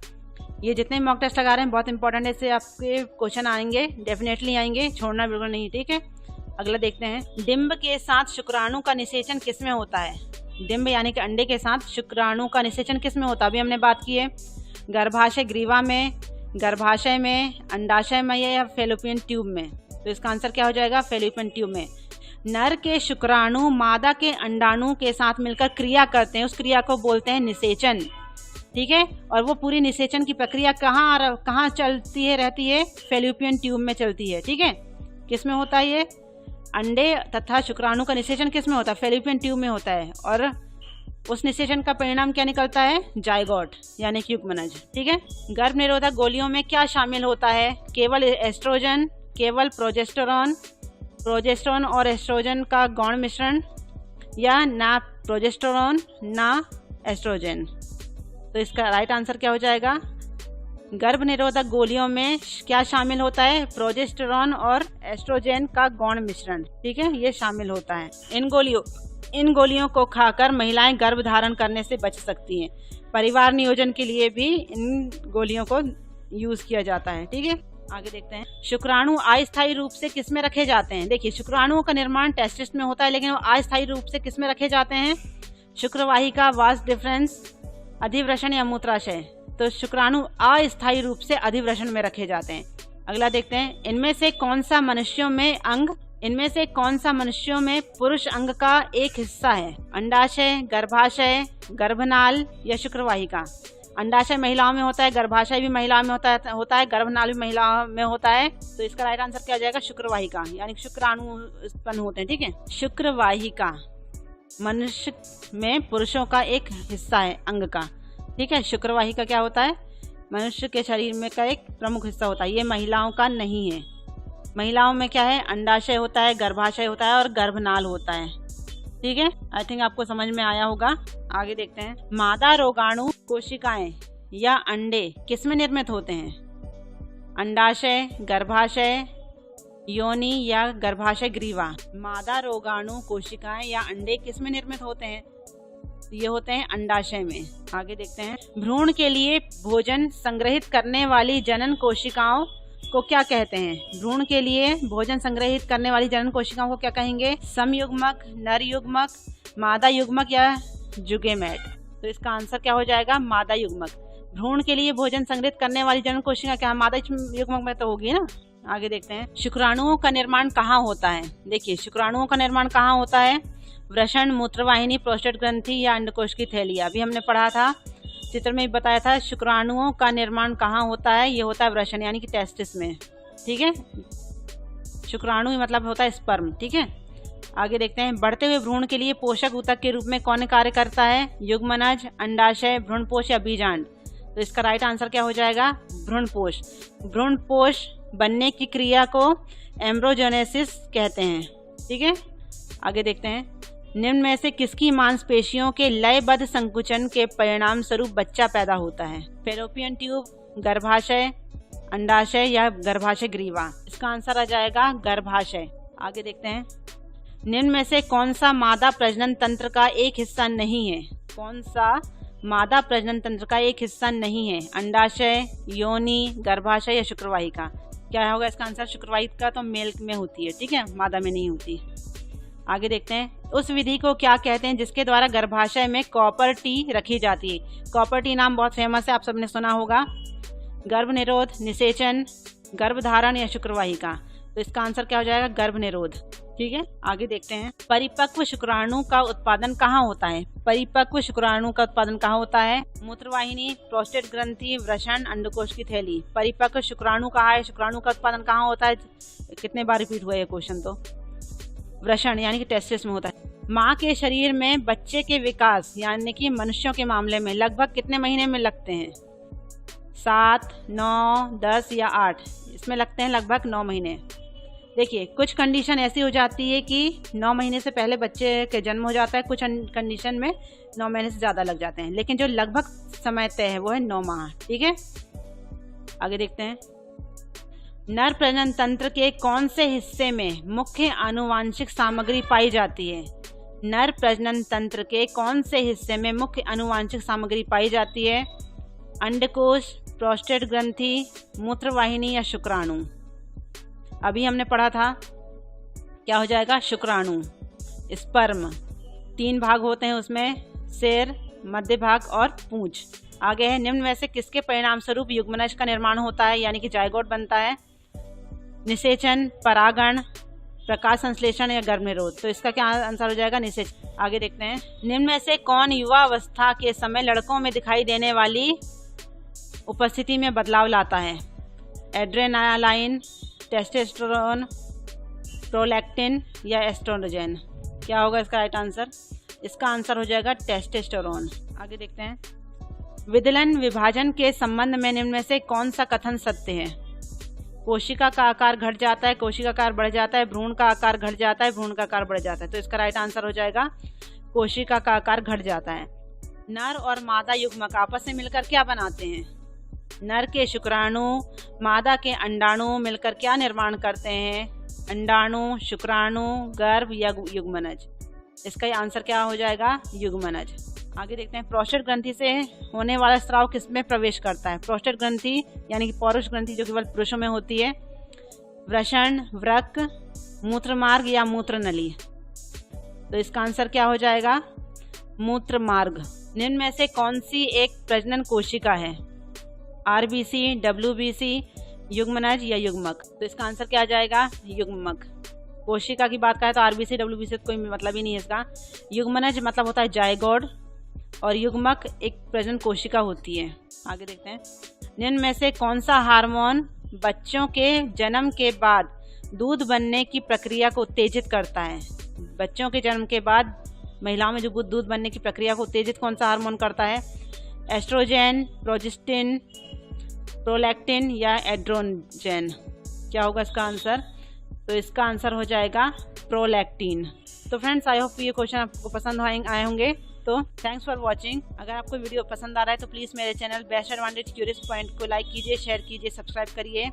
Speaker 1: ये जितने मॉक टेस्ट लगा रहे हैं बहुत इंपॉर्टेंट है, इससे आपके क्वेश्चन आएंगे, डेफिनेटली आएंगे, छोड़ना बिल्कुल नहीं। ठीक है, अगला देखते हैं। डिंब के साथ शुक्राणु का निषेचन किसमें होता है? डिंब यानी कि अंडे के साथ शुक्राणु का निषेचन किसमें होता है? अभी हमने बात की है। गर्भाशय ग्रीवा में, गर्भाशय में, अंडाशय में या फैलोपियन ट्यूब में। तो इसका आंसर क्या हो जाएगा? फैलोपियन ट्यूब में। नर के शुक्राणु मादा के अंडाणु के साथ मिलकर क्रिया करते हैं, उस क्रिया को बोलते हैं निषेचन। ठीक है, और वो पूरी निषेचन की प्रक्रिया कहाँ चलती है रहती है? फैलोपियन ट्यूब में चलती है। ठीक है, किस में होता है ये? अंडे तथा शुक्राणु का निषेचन किस में होता है? फैलोपियन ट्यूब में होता है, और उस निषेचन का परिणाम क्या निकलता है? जायगोट यानी कि युग्मनज। ठीक है, गर्भ निरोधक गोलियों में क्या शामिल होता है? केवल एस्ट्रोजन, केवल प्रोजेस्टेरोन और एस्ट्रोजन का गौण मिश्रण, या ना प्रोजेस्टेरोन ना एस्ट्रोजन। तो इसका राइट आंसर क्या हो जाएगा? गर्भ निरोधक गोलियों में क्या शामिल होता है? प्रोजेस्टेरोन और एस्ट्रोजन का गौण मिश्रण। ठीक है, ये शामिल होता है। इन गोलियों को खाकर महिलाएं गर्भ धारण करने से बच सकती हैं। परिवार नियोजन के लिए भी इन गोलियों को यूज किया जाता है। ठीक है, आगे देखते हैं। शुक्राणु अस्थायी रूप से किस में रखे जाते हैं? देखिए, शुक्राणुओं का निर्माण टेस्टिस में होता है, लेकिन वो अस्थायी रूप से किस में रखे जाते हैं? शुक्रवाहिका, वास डिफरेंस, अधिवृषण या मूत्राशय। तो शुक्राणु अस्थायी रूप से अधिवृषण में रखे जाते हैं। अगला देखते हैं। इनमें से कौन सा मनुष्यों में अंग इनमें से कौन सा मनुष्यों में पुरुष अंग का एक हिस्सा है? अंडाशय, गर्भाशय, गर्भनाल या शुक्रवाहिका? अंडाशय महिलाओं में होता है, गर्भाशय भी महिलाओं में होता है, गर्भनाल भी महिलाओं में होता है। तो इसका राइट आंसर क्या हो जाएगा? शुक्रवाहिका, यानी शुक्राणु उत्पन्न होते हैं। ठीक है, शुक्रवाहिका मनुष्य में पुरुषों का एक हिस्सा है अंग का। ठीक है, शुक्रवाहिका क्या होता है? मनुष्य के शरीर में का एक प्रमुख हिस्सा होता है। ये महिलाओं का नहीं है। महिलाओं में क्या है? अंडाशय होता है, गर्भाशय होता है और गर्भनाल होता है। ठीक है, आई थिंक आपको समझ में आया होगा। आगे देखते हैं, मादा रोगाणु कोशिकाएं या अंडे किसमें निर्मित होते हैं? अंडाशय, गर्भाशय, योनि या गर्भाशय ग्रीवा? मादा रोगाणु कोशिकाएं या अंडे किसमें निर्मित होते हैं? ये होते हैं अंडाशय में। आगे देखते हैं, भ्रूण के लिए भोजन संग्रहित करने वाली जनन कोशिकाओं को क्या कहते हैं? भ्रूण के लिए भोजन संग्रहित करने वाली जनन कोशिकाओं को क्या कहेंगे? समयुग्मक, नर युग्मक, मादा युग्मक या जुगेमेट? तो इसका आंसर क्या हो जाएगा? मादा युग्मक। भ्रूण के लिए भोजन संग्रहित करने वाली जनन कोशिका क्या मादा युग्मक में तो होगी ना। आगे देखते हैं, शुक्राणुओं का निर्माण कहाँ होता है? देखिए, शुक्राणुओं का निर्माण कहाँ होता है? वृषण, मूत्रवाहिनी, प्रोस्टेट ग्रंथि या अंडकोश की थैली? अभी हमने पढ़ा था, चित्र में बताया था, शुक्राणुओं का निर्माण कहाँ होता है? ये होता है वृषण यानी कि टेस्टिस में। ठीक है, शुक्राणु मतलब होता है स्पर्म। ठीक है, आगे देखते हैं, बढ़ते हुए भ्रूण के लिए पोषक ऊतक के रूप में कौन कार्य करता है? युग्मनज, अंडाशय, भ्रूणपोष या बीजांड? तो इसका राइट आंसर क्या हो जाएगा? भ्रूणपोष। भ्रूणपोष बनने की क्रिया को एम्ब्रोजेनेसिस कहते हैं। ठीक है, आगे देखते हैं, निम्न में से किसकी मांसपेशियों के लयबद्ध संकुचन के परिणाम स्वरूप बच्चा पैदा होता है? फेलोपियन ट्यूब, गर्भाशय, अंडाशय या गर्भाशय ग्रीवा? इसका आंसर आ जाएगा गर्भाशय। आगे देखते हैं, निम्न में से कौन सा मादा प्रजनन तंत्र का एक हिस्सा नहीं है? कौन सा मादा प्रजनन तंत्र का एक हिस्सा नहीं है? अंडाशय, योनि, गर्भाशय या शुक्रवाहिका? क्या होगा इसका आंसर? शुक्रवाहिका तो मेल में होती है। ठीक है, मादा में नहीं होती। आगे देखते हैं, उस विधि को क्या कहते हैं जिसके द्वारा गर्भाशय में कॉपर टी रखी जाती है? कॉपर टी नाम बहुत फेमस है, आप सबने सुना होगा। गर्भ निरोध, निषेचन, गर्भधारण या शुक्रवाहिका? तो इसका आंसर क्या हो जाएगा? गर्भ निरोध। ठीक है, आगे देखते हैं, परिपक्व शुक्राणु का उत्पादन कहाँ होता है? परिपक्व शुक्राणु का उत्पादन कहाँ होता है? मूत्रवाहिनी, प्रोस्टेट ग्रंथि, वृषण, अंडकोश की थैली? परिपक्व शुक्राणु कहाँ है? शुक्राणु का उत्पादन कहाँ होता है? कितने बार रिपीट हुआ ये क्वेश्चन तो? वृषण यानी कि टेस्टिस में होता है। माँ के शरीर में बच्चे के विकास यानी कि मनुष्यों के मामले में लगभग कितने महीने में लगते हैं? 7, 9, 10 या 8? इसमें लगते हैं लगभग 9 महीने। देखिए, कुछ कंडीशन ऐसी हो जाती है कि 9 महीने से पहले बच्चे के जन्म हो जाता है, कुछ कंडीशन में 9 महीने से ज़्यादा लग जाते हैं, लेकिन जो लगभग समय तय है वो है 9 माह। ठीक है, आगे देखते हैं, नर प्रजनन तंत्र के कौन से हिस्से में मुख्य आनुवांशिक सामग्री पाई जाती है? नर प्रजनन तंत्र के कौन से हिस्से में मुख्य आनुवांशिक सामग्री पाई जाती है? अंडकोश, प्रोस्टेट ग्रंथि, मूत्रवाहिनी या शुक्राणु? अभी हमने पढ़ा था, क्या हो जाएगा? शुक्राणु। स्पर्म 3 भाग होते हैं उसमें, सिर, मध्य भाग और पूंछ। आगे है, निम्न में से किसके परिणाम स्वरूप युग्मनज का निर्माण होता है यानी कि जायगोट बनता है? निषेचन, परागण, प्रकाश संश्लेषण या गर्भनिरोध? तो इसका क्या आंसर हो जाएगा? निषेचन। आगे देखते हैं, निम्न में से कौन युवा अवस्था के समय लड़कों में दिखाई देने वाली उपस्थिति में बदलाव लाता है? एड्रेनालाइन, टेस्टोस्टेरोन, प्रोलैक्टिन या एस्ट्रोजन? क्या होगा इसका राइट आंसर? इसका आंसर हो जाएगा टेस्टोस्टेरोन। आगे देखते हैं, विदलन विभाजन के संबंध में निम्न में से कौन सा कथन सत्य है? कोशिका का आकार घट जाता है, कोशिका का आकार बढ़ जाता है, भ्रूण का आकार घट जाता है, भ्रूण का आकार बढ़ जाता है? तो इसका राइट आंसर हो जाएगा कोशिका का आकार घट जाता है। नर और मादा युग्मक आपस में मिलकर क्या बनाते हैं? नर के शुक्राणु, मादा के अंडाणु मिलकर क्या निर्माण करते हैं? अंडाणु, शुक्राणु, गर्भ या युग्मनज? इसका आंसर क्या हो जाएगा? युग्मनज। आगे देखते हैं, प्रोस्टेट ग्रंथि से होने वाला स्राव किसमें प्रवेश करता है? प्रोस्टेट ग्रंथि यानी कि पौरुष ग्रंथि जो केवल पुरुषों में होती है, वृषण, वृक्क, मूत्रमार्ग या मूत्रनली? तो इसका आंसर क्या हो जाएगा? मूत्रमार्ग। निम्न में से कौन सी एक प्रजनन कोशिका है? आरबीसी, डब्ल्यूबीसी, युग्मनज या युग्मक? तो इसका आंसर क्या आ जाएगा? युग्मक। कोशिका की बात करें तो आरबीसी डब्ल्यूबीसी तो कोई मतलब ही नहीं है इसका। युग्मनज मतलब होता है जायगोड, और युग्मक एक प्रजनन कोशिका होती है। आगे देखते हैं, निम्न में से कौन सा हार्मोन बच्चों के जन्म के बाद दूध बनने की प्रक्रिया को उत्तेजित करता है? बच्चों के जन्म के बाद महिलाओं में जो दूध बनने की प्रक्रिया को उत्तेजित कौन सा हार्मोन करता है? एस्ट्रोजेन, प्रोजेस्टिन, प्रोलैक्टिन या एड्रोजन? क्या होगा इसका आंसर? तो इसका आंसर हो जाएगा प्रोलैक्टिन। तो फ्रेंड्स, आई होप ये क्वेश्चन आपको पसंद आए होंगे। तो थैंक्स फॉर वॉचिंग। अगर आपको वीडियो पसंद आ रहा है तो प्लीज़ मेरे channel best advantage curious point को लाइक कीजिए, शेयर कीजिए, सब्सक्राइब करिए,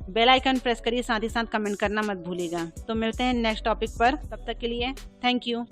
Speaker 1: बेल आइकन प्रेस करिए, साथ ही साथ कमेंट करना मत भूलिएगा। तो मिलते हैं नेक्स्ट टॉपिक पर, तब तक के लिए थैंक यू।